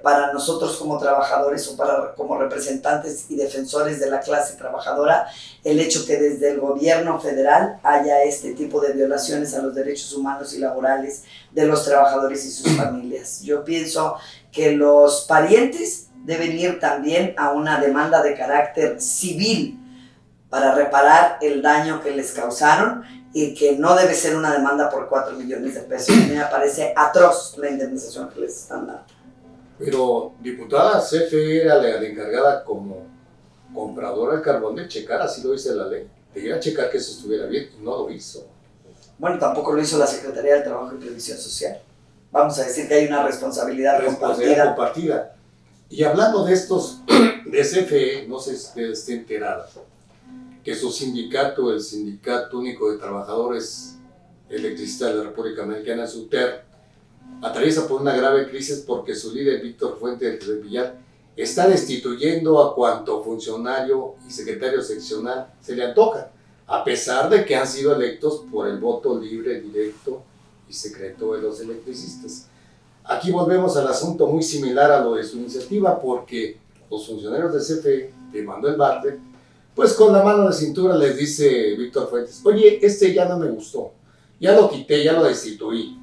para nosotros como trabajadores o como representantes y defensores de la clase trabajadora, el hecho que desde el gobierno federal haya este tipo de violaciones a los derechos humanos y laborales de los trabajadores y sus familias. Yo pienso que los parientes deben ir también a una demanda de carácter civil para reparar el daño que les causaron y que no debe ser una demanda por 4 millones de pesos. A mí me parece atroz la indemnización que les están dando. Pero, diputada, CFE era la encargada como compradora del carbón de checar, así lo dice la ley. Debía checar que eso estuviera bien y no lo hizo. Bueno, tampoco lo hizo la Secretaría del Trabajo y Previsión Social. Vamos a decir que hay una responsabilidad compartida. Y hablando de estos, de CFE, no sé si usted esté enterada, que su sindicato, el Sindicato Único de Trabajadores Electricistas de la República Mexicana, SUTER, atraviesa por una grave crisis porque su líder, Víctor Fuentes del Villar, está destituyendo a cuanto funcionario y secretario seccional se le antoja, a pesar de que han sido electos por el voto libre, directo y secreto de los electricistas. Aquí volvemos al asunto muy similar a lo de su iniciativa, porque los funcionarios de CFE, de Manuel Bartlett, pues con la mano de cintura les dice Víctor Fuentes, oye, ya no me gustó, ya lo quité, ya lo destituí.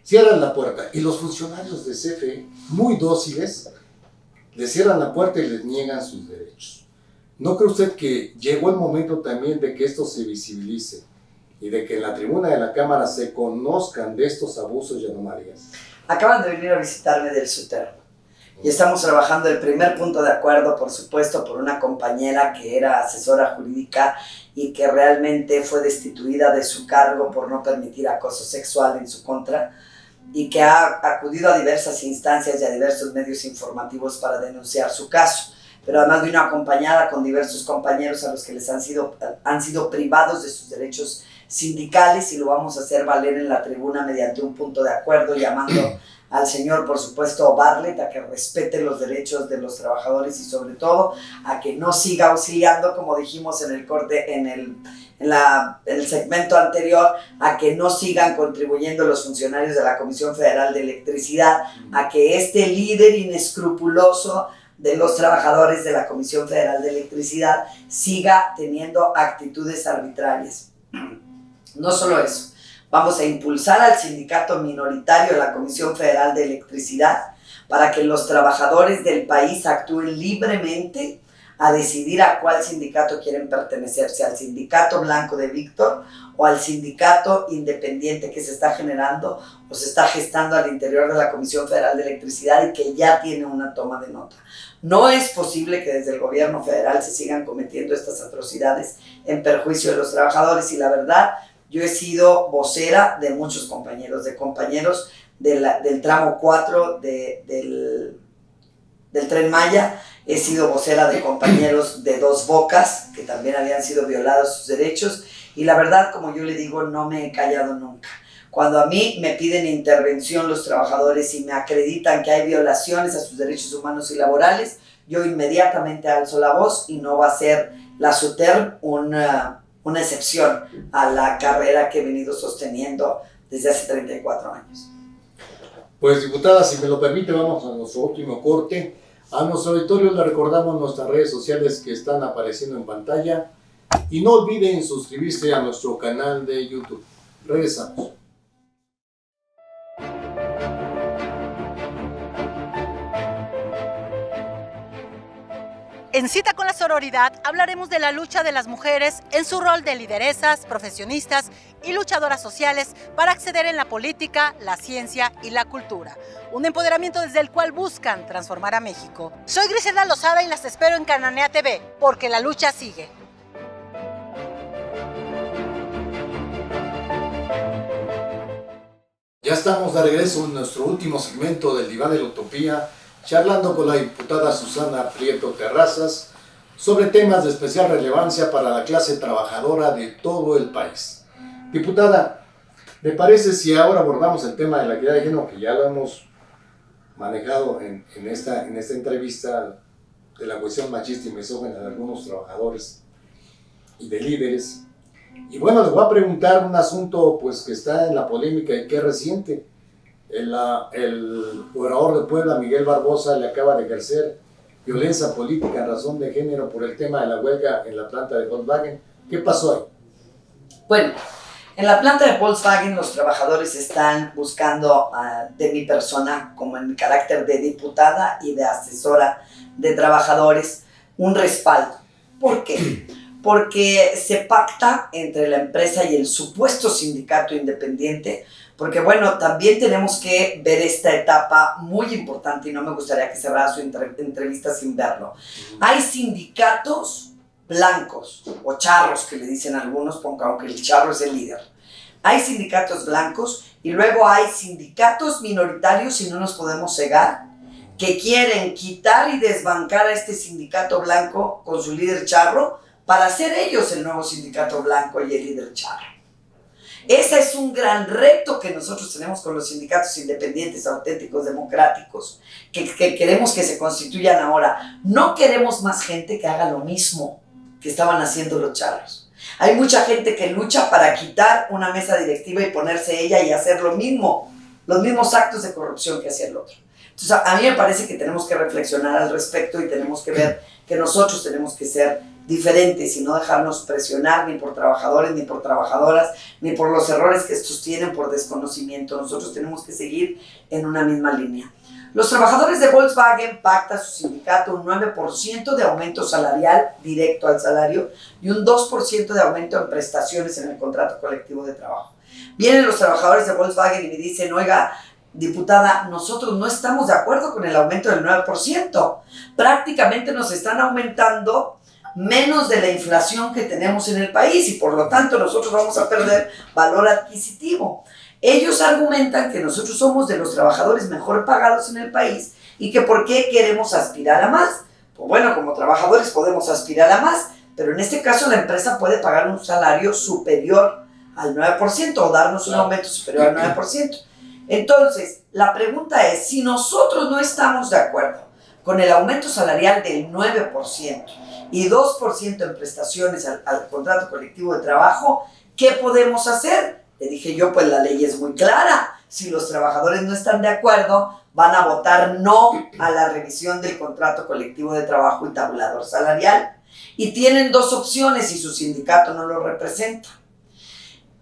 Cierran la puerta y los funcionarios de CFE, muy dóciles, le cierran la puerta y les niegan sus derechos. ¿No cree usted que llegó el momento también de que esto se visibilice y de que en la tribuna de la Cámara se conozcan de estos abusos y anomalías? Acaban de venir a visitarme del SUTER y estamos trabajando el primer punto de acuerdo, por supuesto, por una compañera que era asesora jurídica y que realmente fue destituida de su cargo por no permitir acoso sexual en su contra y que ha acudido a diversas instancias y a diversos medios informativos para denunciar su caso. Pero además vino acompañada con diversos compañeros a los que les han sido privados de sus derechos sindicales, y lo vamos a hacer valer en la tribuna mediante un punto de acuerdo, llamando al señor, por supuesto, Bartlett, a que respete los derechos de los trabajadores y sobre todo a que no siga auxiliando, como dijimos en el corte, en el segmento anterior, a que no sigan contribuyendo los funcionarios de la Comisión Federal de Electricidad, a que este líder inescrupuloso de los trabajadores de la Comisión Federal de Electricidad siga teniendo actitudes arbitrarias. No solo eso, vamos a impulsar al sindicato minoritario de la Comisión Federal de Electricidad para que los trabajadores del país actúen libremente a decidir a cuál sindicato quieren pertenecer, si al sindicato blanco de Víctor o al sindicato independiente que se está generando o se está gestando al interior de la Comisión Federal de Electricidad y que ya tiene una toma de nota. No es posible que desde el gobierno federal se sigan cometiendo estas atrocidades en perjuicio de los trabajadores, y la verdad, yo he sido vocera de muchos compañeros, del tramo 4 del Tren Maya. He sido vocera de compañeros de Dos Bocas, que también habían sido violados sus derechos, y la verdad, como yo le digo, no me he callado nunca. Cuando a mí me piden intervención los trabajadores y me acreditan que hay violaciones a sus derechos humanos y laborales, yo inmediatamente alzo la voz, y no va a ser la SUTERM una excepción a la carrera que he venido sosteniendo desde hace 34 años. Pues, diputada, si me lo permite, vamos a nuestro último corte. A nuestro auditorio le recordamos nuestras redes sociales que están apareciendo en pantalla, y no olviden suscribirse a nuestro canal de YouTube. Regresamos. En Cita con la Sororidad hablaremos de la lucha de las mujeres en su rol de lideresas, profesionistas y luchadoras sociales para acceder en la política, la ciencia y la cultura. Un empoderamiento desde el cual buscan transformar a México. Soy Griselda Lozada y las espero en Cananea TV, porque la lucha sigue. Ya estamos de regreso en nuestro último segmento del Diván de la Utopía, charlando con la diputada Susana Prieto Terrazas sobre temas de especial relevancia para la clase trabajadora de todo el país. Diputada, ¿me parece si ahora abordamos el tema de la equidad de género, que ya lo hemos manejado en esta entrevista, de la cuestión machista y misógina de algunos trabajadores y de líderes? Y bueno, les voy a preguntar un asunto pues que está en la polémica y que es reciente. El gobernador de Puebla, Miguel Barbosa, le acaba de ejercer violencia política en razón de género por el tema de la huelga en la planta de Volkswagen. ¿Qué pasó ahí? Bueno, en la planta de Volkswagen los trabajadores están buscando de mi persona, como en mi carácter de diputada y de asesora de trabajadores, un respaldo. ¿Por qué? Porque se pacta entre la empresa y el supuesto sindicato independiente, porque bueno, también tenemos que ver esta etapa muy importante, y no me gustaría que cerrara su entrevista sin verlo. Hay sindicatos blancos, o charros que le dicen algunos, aunque el charro es el líder. Hay sindicatos blancos, y luego hay sindicatos minoritarios, y no nos podemos cegar, que quieren quitar y desbancar a este sindicato blanco con su líder charro, para ser ellos el nuevo sindicato blanco y el líder charro. Ese es un gran reto que nosotros tenemos con los sindicatos independientes, auténticos, democráticos, que queremos que se constituyan ahora. No queremos más gente que haga lo mismo que estaban haciendo los charros. Hay mucha gente que lucha para quitar una mesa directiva y ponerse ella y hacer lo mismo, los mismos actos de corrupción que hacía el otro. Entonces, a mí me parece que tenemos que reflexionar al respecto y tenemos que ver que nosotros tenemos que ser diferentes y no dejarnos presionar ni por trabajadores, ni por trabajadoras, ni por los errores que estos tienen por desconocimiento. Nosotros tenemos que seguir en una misma línea. Los trabajadores de Volkswagen pactan su sindicato un 9% de aumento salarial directo al salario y un 2% de aumento en prestaciones en el contrato colectivo de trabajo. Vienen los trabajadores de Volkswagen y me dicen: oiga, diputada, nosotros no estamos de acuerdo con el aumento del 9%. Prácticamente nos están aumentando menos de la inflación que tenemos en el país y por lo tanto nosotros vamos a perder valor adquisitivo. Ellos argumentan que nosotros somos de los trabajadores mejor pagados en el país y que por qué queremos aspirar a más. Pues bueno, como trabajadores podemos aspirar a más, pero en este caso la empresa puede pagar un salario superior al 9% o darnos un aumento superior al 9%. Entonces, la pregunta es, si nosotros no estamos de acuerdo con el aumento salarial del 9% y 2% en prestaciones al contrato colectivo de trabajo, ¿qué podemos hacer? Le dije yo, pues la ley es muy clara. Si los trabajadores no están de acuerdo, van a votar no a la revisión del contrato colectivo de trabajo y tabulador salarial. Y tienen dos opciones si su sindicato no lo representa: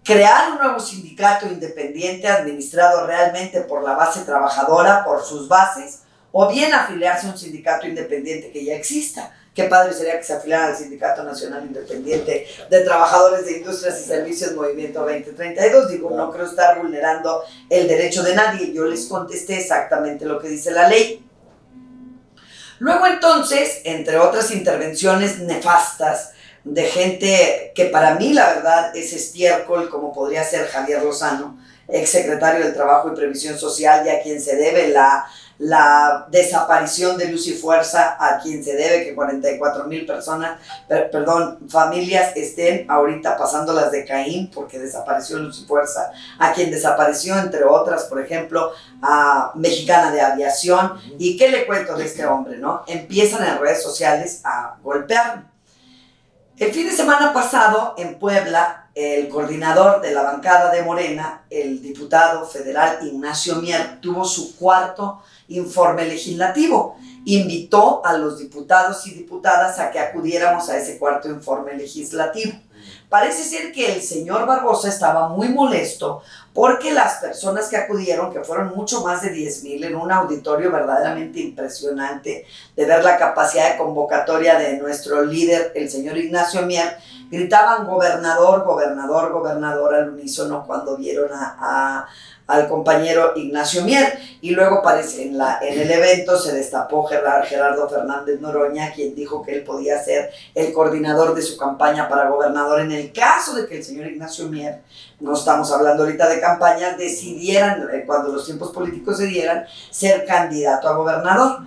crear un nuevo sindicato independiente administrado realmente por la base trabajadora, por sus bases, o bien afiliarse a un sindicato independiente que ya exista. Qué padre sería que se afiliaran al Sindicato Nacional Independiente de Trabajadores de Industrias y Servicios Movimiento 2032. Digo, no creo estar vulnerando el derecho de nadie. Yo les contesté exactamente lo que dice la ley. Luego entonces, entre otras intervenciones nefastas de gente que para mí la verdad es estiércol, como podría ser Javier Lozano, exsecretario del Trabajo y Previsión Social, y a quien se debe la desaparición de Luz y Fuerza, a quien se debe que 44,000 familias estén ahorita pasándolas de Caín porque desapareció Luz y Fuerza, a quien desapareció, entre otras, por ejemplo, a Mexicana de Aviación. ¿Y qué le cuento de este hombre, no? Empiezan en redes sociales a golpearme. El fin de semana pasado, en Puebla, el coordinador de la bancada de Morena, el diputado federal Ignacio Mier, tuvo su cuarto informe legislativo. Invitó a los diputados y diputadas a que acudiéramos a ese cuarto informe legislativo. Parece ser que el señor Barbosa estaba muy molesto porque las personas que acudieron, que fueron mucho más de 10,000 en un auditorio verdaderamente impresionante, de ver la capacidad de convocatoria de nuestro líder, el señor Ignacio Mier, gritaban gobernador, gobernador, gobernador al unísono cuando vieron al compañero Ignacio Mier. Y luego parece en el evento se destapó Gerardo Fernández Noroña, quien dijo que él podía ser el coordinador de su campaña para gobernador en el caso de que el señor Ignacio Mier, no estamos hablando ahorita de campaña, decidieran, cuando los tiempos políticos se dieran, ser candidato a gobernador.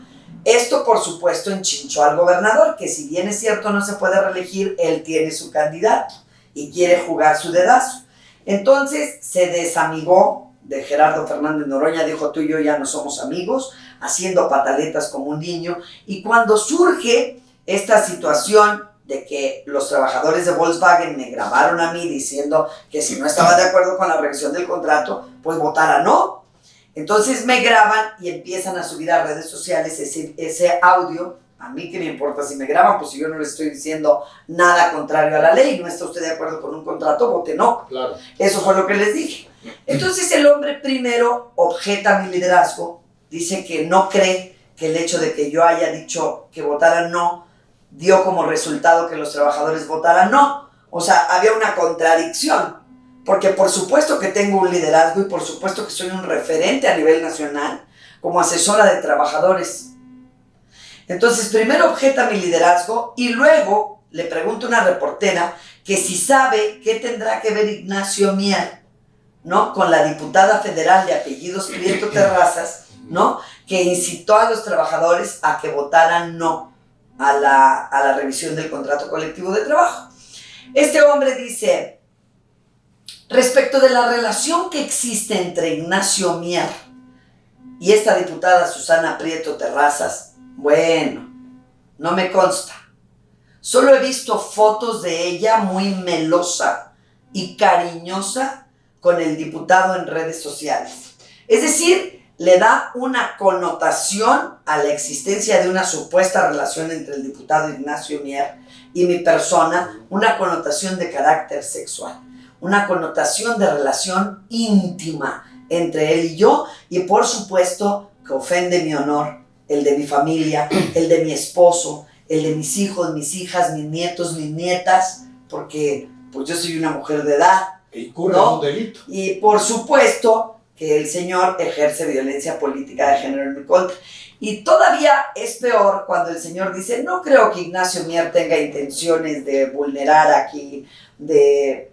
Esto, por supuesto, enchinchó al gobernador, que si bien es cierto no se puede reelegir, él tiene su candidato y quiere jugar su dedazo. Entonces se desamigó de Gerardo Fernández Noroña, dijo: tú y yo ya no somos amigos, haciendo pataletas como un niño. Y cuando surge esta situación de que los trabajadores de Volkswagen me grabaron a mí diciendo que si no estaba de acuerdo con la revisión del contrato, pues votara no. Entonces me graban y empiezan a subir a redes sociales ese audio. A mí qué me importa si me graban, pues si yo no le estoy diciendo nada contrario a la ley, no está usted de acuerdo con un contrato, vote no. Claro. Eso fue lo que les dije. Entonces el hombre primero objeta mi liderazgo, dice que no cree que el hecho de que yo haya dicho que votaran no dio como resultado que los trabajadores votaran no. O sea, había una contradicción. Porque por supuesto que tengo un liderazgo y por supuesto que soy un referente a nivel nacional como asesora de trabajadores. Entonces, primero objeta mi liderazgo y luego le pregunto a una reportera que si sabe qué tendrá que ver Ignacio Mier, ¿no?, con la diputada federal de apellidos Prieto Terrazas, ¿no?, que incitó a los trabajadores a que votaran no a la revisión del contrato colectivo de trabajo. Este hombre dice: respecto de la relación que existe entre Ignacio Mier y esta diputada Susana Prieto Terrazas, bueno, no me consta. Solo he visto fotos de ella muy melosa y cariñosa con el diputado en redes sociales. Es decir, le da una connotación a la existencia de una supuesta relación entre el diputado Ignacio Mier y mi persona, una connotación de carácter sexual, una connotación de relación íntima entre él y yo, y por supuesto que ofende mi honor, el de mi familia, el de mi esposo, el de mis hijos, mis hijas, mis nietos, mis nietas, porque pues yo soy una mujer de edad. Y incurre ¿no? en un delito. Y por supuesto que el señor ejerce violencia política de género en mi contra. Y todavía es peor cuando el señor dice: no creo que Ignacio Mier tenga intenciones de vulnerar aquí, de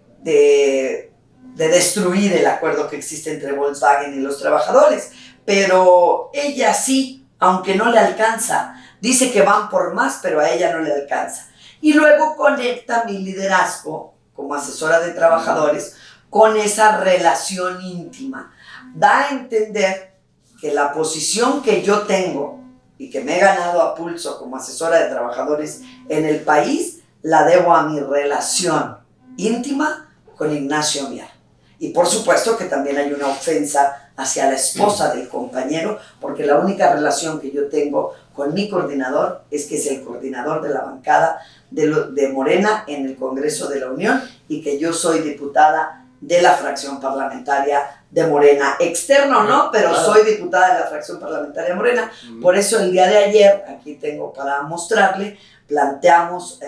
destruir el acuerdo que existe entre Volkswagen y los trabajadores. Pero ella sí, aunque no le alcanza. Dice que van por más, pero a ella no le alcanza. Y luego conecta mi liderazgo como asesora de trabajadores con esa relación íntima. Da a entender que la posición que yo tengo y que me he ganado a pulso como asesora de trabajadores en el país, la debo a mi relación íntima con Ignacio Mier. Y por supuesto que también hay una ofensa hacia la esposa del compañero, porque la única relación que yo tengo con mi coordinador es que es el coordinador de la bancada de Morena en el Congreso de la Unión y que yo soy diputada de la fracción parlamentaria de Morena. Externo no, pero claro, soy diputada de la fracción parlamentaria de Morena. Por eso el día de ayer, aquí tengo para mostrarle, planteamos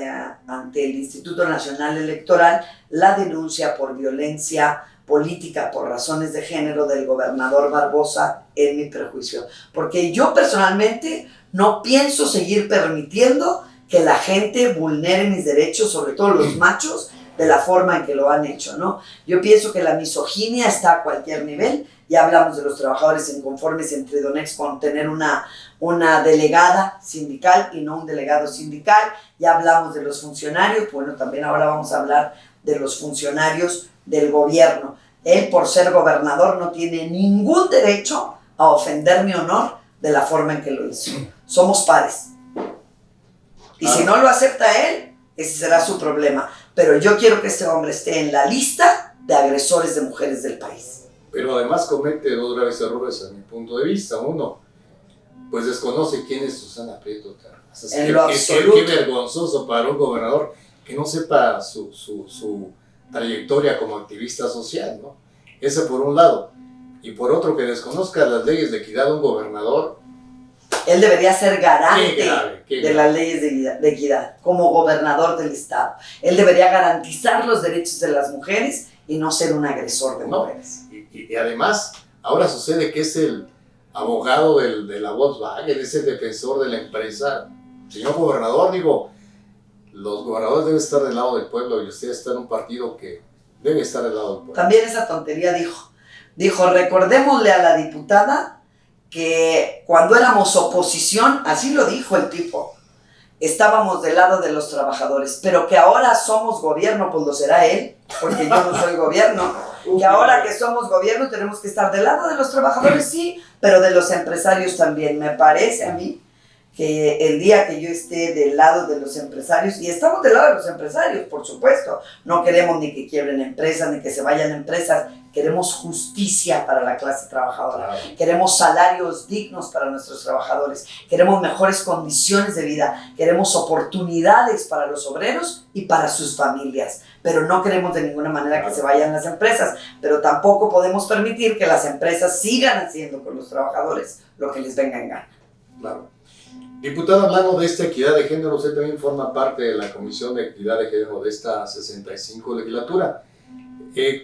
ante el Instituto Nacional Electoral la denuncia por violencia política por razones de género del gobernador Barbosa, en mi prejuicio. Porque yo personalmente no pienso seguir permitiendo que la gente vulnere mis derechos, sobre todo los machos, de la forma en que lo han hecho, ¿no? Yo pienso que la misoginia está a cualquier nivel. Ya hablamos de los trabajadores inconformes en Tridonex con tener una delegada sindical y no un delegado sindical. Ya hablamos de los funcionarios, bueno, también ahora vamos a hablar de los funcionarios del gobierno. Él, por ser gobernador, no tiene ningún derecho a ofender mi honor de la forma en que lo hizo. Somos pares. Y si no lo acepta él, ese será su problema. Pero yo quiero que este hombre esté en la lista de agresores de mujeres del país. Pero además comete dos graves errores a mi punto de vista. Uno, pues desconoce quién es Susana Prieto Cárdenas. En lo absoluto. Qué vergonzoso para un gobernador que no sepa su trayectoria como activista social, ¿no? Ese por un lado. Y por otro, que desconozca las leyes de equidad de un gobernador. Él debería ser garante Qué grave. de las leyes de equidad, como gobernador del estado. Él debería garantizar los derechos de las mujeres y no ser un agresor de mujeres. Y además, ahora sucede que es el abogado de la Volkswagen, es el defensor de la empresa. Señor gobernador, digo, los gobernadores deben estar del lado del pueblo y usted está en un partido que debe estar del lado del pueblo. También esa tontería dijo, recordémosle a la diputada que cuando éramos oposición, así lo dijo el tipo, estábamos del lado de los trabajadores, pero que ahora somos gobierno, pues lo será él, porque yo no soy gobierno, que ahora que somos gobierno tenemos que estar del lado de los trabajadores, sí, pero de los empresarios también. Me parece a mí que el día que yo esté del lado de los empresarios, y estamos del lado de los empresarios, por supuesto, no queremos ni que quiebren empresas, ni que se vayan empresas, queremos justicia para la clase trabajadora, Claro. Queremos salarios dignos para nuestros trabajadores, queremos mejores condiciones de vida, queremos oportunidades para los obreros y para sus familias, pero no queremos de ninguna manera que se vayan las empresas, pero tampoco podemos permitir que las empresas sigan haciendo con los trabajadores lo que les venga en gana. Claro. Diputado, hablando de esta equidad de género, usted también forma parte de la Comisión de Equidad de Género de esta 65 legislatura.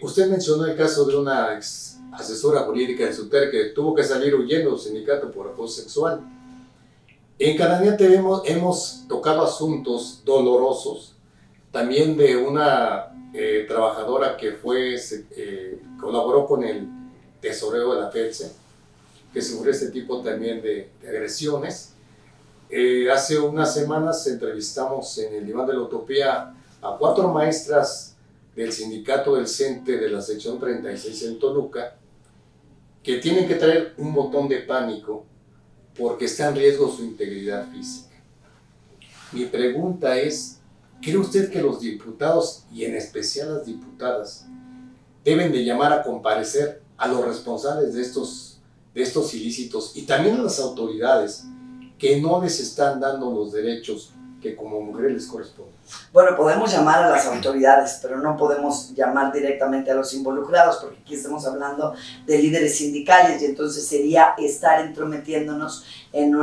Usted mencionó el caso de una ex asesora jurídica de SUTER que tuvo que salir huyendo del sindicato por acoso sexual. En Cananea TV hemos tocado asuntos dolorosos, también de una trabajadora que colaboró con el tesorero de la FELCE, que sufrió este tipo también de agresiones. Hace unas semanas entrevistamos en el Diván de la Utopía a 4 maestras del sindicato del CENTE de la sección 36 en Toluca, que tienen que traer un botón de pánico porque está en riesgo su integridad física. Mi pregunta es, ¿cree usted que los diputados, y en especial las diputadas, deben de llamar a comparecer a los responsables de estos ilícitos y también a las autoridades que no les están dando los derechos que como mujeres les corresponden? Bueno, podemos llamar a las autoridades, pero no podemos llamar directamente a los involucrados, porque aquí estamos hablando de líderes sindicales y entonces sería estar entrometiéndonos en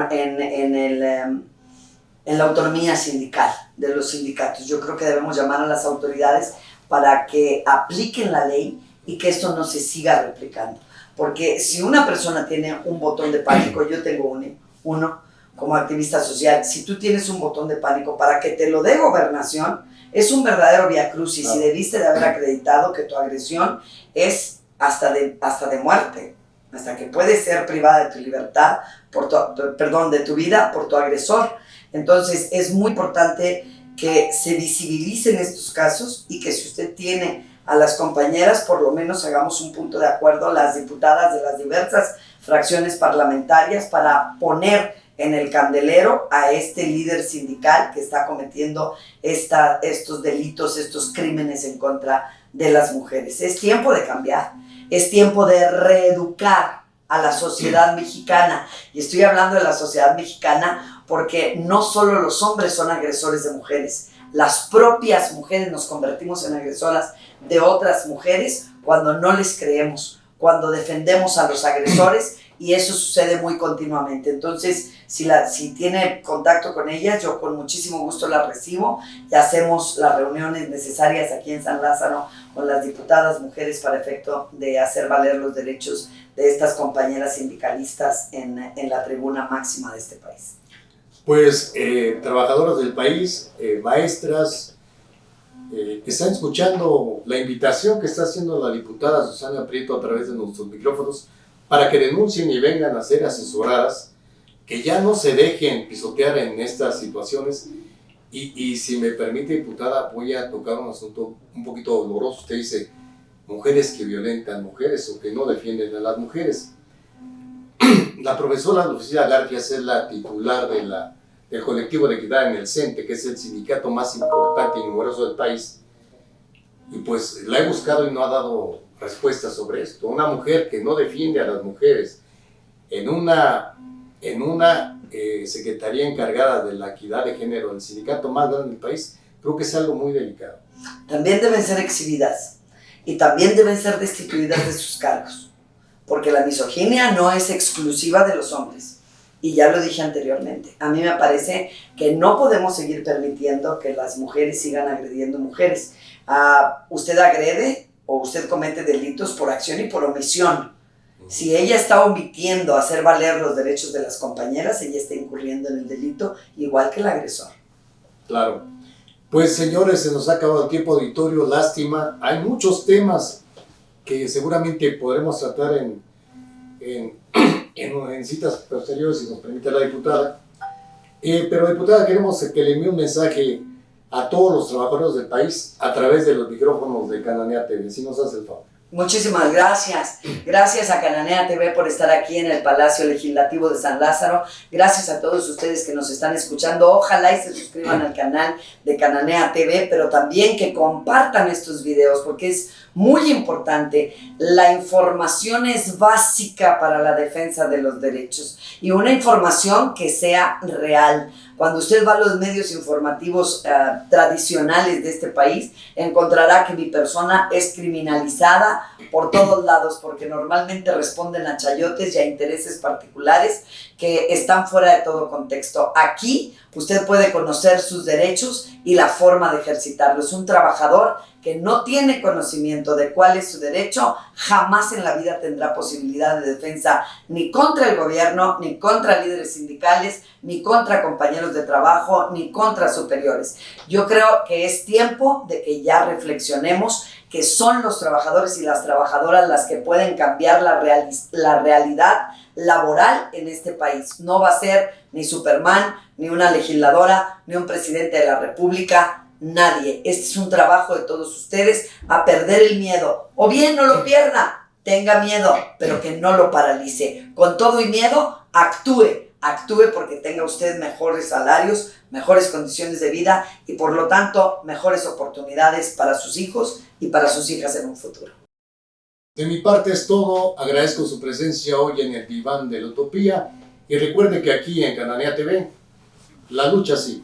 la autonomía sindical de los sindicatos. Yo creo que debemos llamar a las autoridades para que apliquen la ley y que esto no se siga replicando. Porque si una persona tiene un botón de pánico, yo tengo uno como activista social, si tú tienes un botón de pánico para que te lo dé Gobernación, es un verdadero viacrucis y debiste de haber acreditado que tu agresión es hasta de muerte, hasta que puedes ser privada de tu libertad, de tu vida por tu agresor. Entonces es muy importante que se visibilicen estos casos y que si usted tiene a las compañeras, por lo menos hagamos un punto de acuerdo, las diputadas de las diversas fracciones parlamentarias, para poner en el candelero a este líder sindical que está cometiendo estos delitos, estos crímenes en contra de las mujeres. Es tiempo de cambiar, es tiempo de reeducar a la sociedad mexicana. Y estoy hablando de la sociedad mexicana porque no solo los hombres son agresores de mujeres, las propias mujeres nos convertimos en agresoras de otras mujeres cuando no les creemos, cuando defendemos a los agresores y eso sucede muy continuamente. Entonces, si tiene contacto con ellas, yo con muchísimo gusto la recibo y hacemos las reuniones necesarias aquí en San Lázaro con las diputadas mujeres para efecto de hacer valer los derechos de estas compañeras sindicalistas en la tribuna máxima de este país. Pues trabajadoras del país, maestras, que están escuchando la invitación que está haciendo la diputada Susana Prieto a través de nuestros micrófonos para que denuncien y vengan a ser asesoradas, que ya no se dejen pisotear en estas situaciones. Y si me permite, diputada, voy a tocar un asunto un poquito doloroso. Usted dice, mujeres que violentan mujeres o que no defienden a las mujeres. La profesora Lucía Garfias es la titular del colectivo de equidad en el CENTE, que es el sindicato más importante y numeroso del país. Y pues la he buscado y no ha dado respuesta sobre esto. Una mujer que no defiende a las mujeres en una secretaría encargada de la equidad de género, el sindicato más grande del país, creo que es algo muy delicado. También deben ser exhibidas y también deben ser destituidas de sus cargos, porque la misoginia no es exclusiva de los hombres. Y ya lo dije anteriormente, a mí me parece que no podemos seguir permitiendo que las mujeres sigan agrediendo mujeres. Usted agrede o usted comete delitos por acción y por omisión. Si ella está omitiendo hacer valer los derechos de las compañeras, ella está incurriendo en el delito, igual que el agresor. Claro. Pues señores, se nos ha acabado el tiempo, auditorio, lástima. Hay muchos temas que seguramente podremos tratar en citas posteriores, si nos permite la diputada. Pero diputada, queremos que le envíe un mensaje a todos los trabajadores del país a través de los micrófonos de Cananea TV, si nos hace el favor. Muchísimas gracias. Gracias a Cananea TV por estar aquí en el Palacio Legislativo de San Lázaro. Gracias a todos ustedes que nos están escuchando. Ojalá y se suscriban al canal de Cananea TV, pero también que compartan estos videos porque es muy importante. La información es básica para la defensa de los derechos y una información que sea real. Cuando usted va a los medios informativos tradicionales de este país, encontrará que mi persona es criminalizada por todos lados, porque normalmente responden a chayotes y a intereses particulares que están fuera de todo contexto. Aquí usted puede conocer sus derechos y la forma de ejercitarlos. Un trabajador que no tiene conocimiento de cuál es su derecho, jamás en la vida tendrá posibilidad de defensa ni contra el gobierno, ni contra líderes sindicales, ni contra compañeros de trabajo, ni contra superiores. Yo creo que es tiempo de que ya reflexionemos que son los trabajadores y las trabajadoras las que pueden cambiar la realidad laboral en este país. No va a ser ni Superman, ni una legisladora, ni un presidente de la República, nadie. Este es un trabajo de todos ustedes a perder el miedo. O bien no lo pierda, tenga miedo, pero que no lo paralice. Con todo y miedo, actúe porque tenga usted mejores salarios, mejores condiciones de vida y por lo tanto mejores oportunidades para sus hijos y para sus hijas en un futuro. De mi parte es todo. Agradezco su presencia hoy en el Diván de la Utopía y recuerde que aquí en Cananea TV la lucha sí.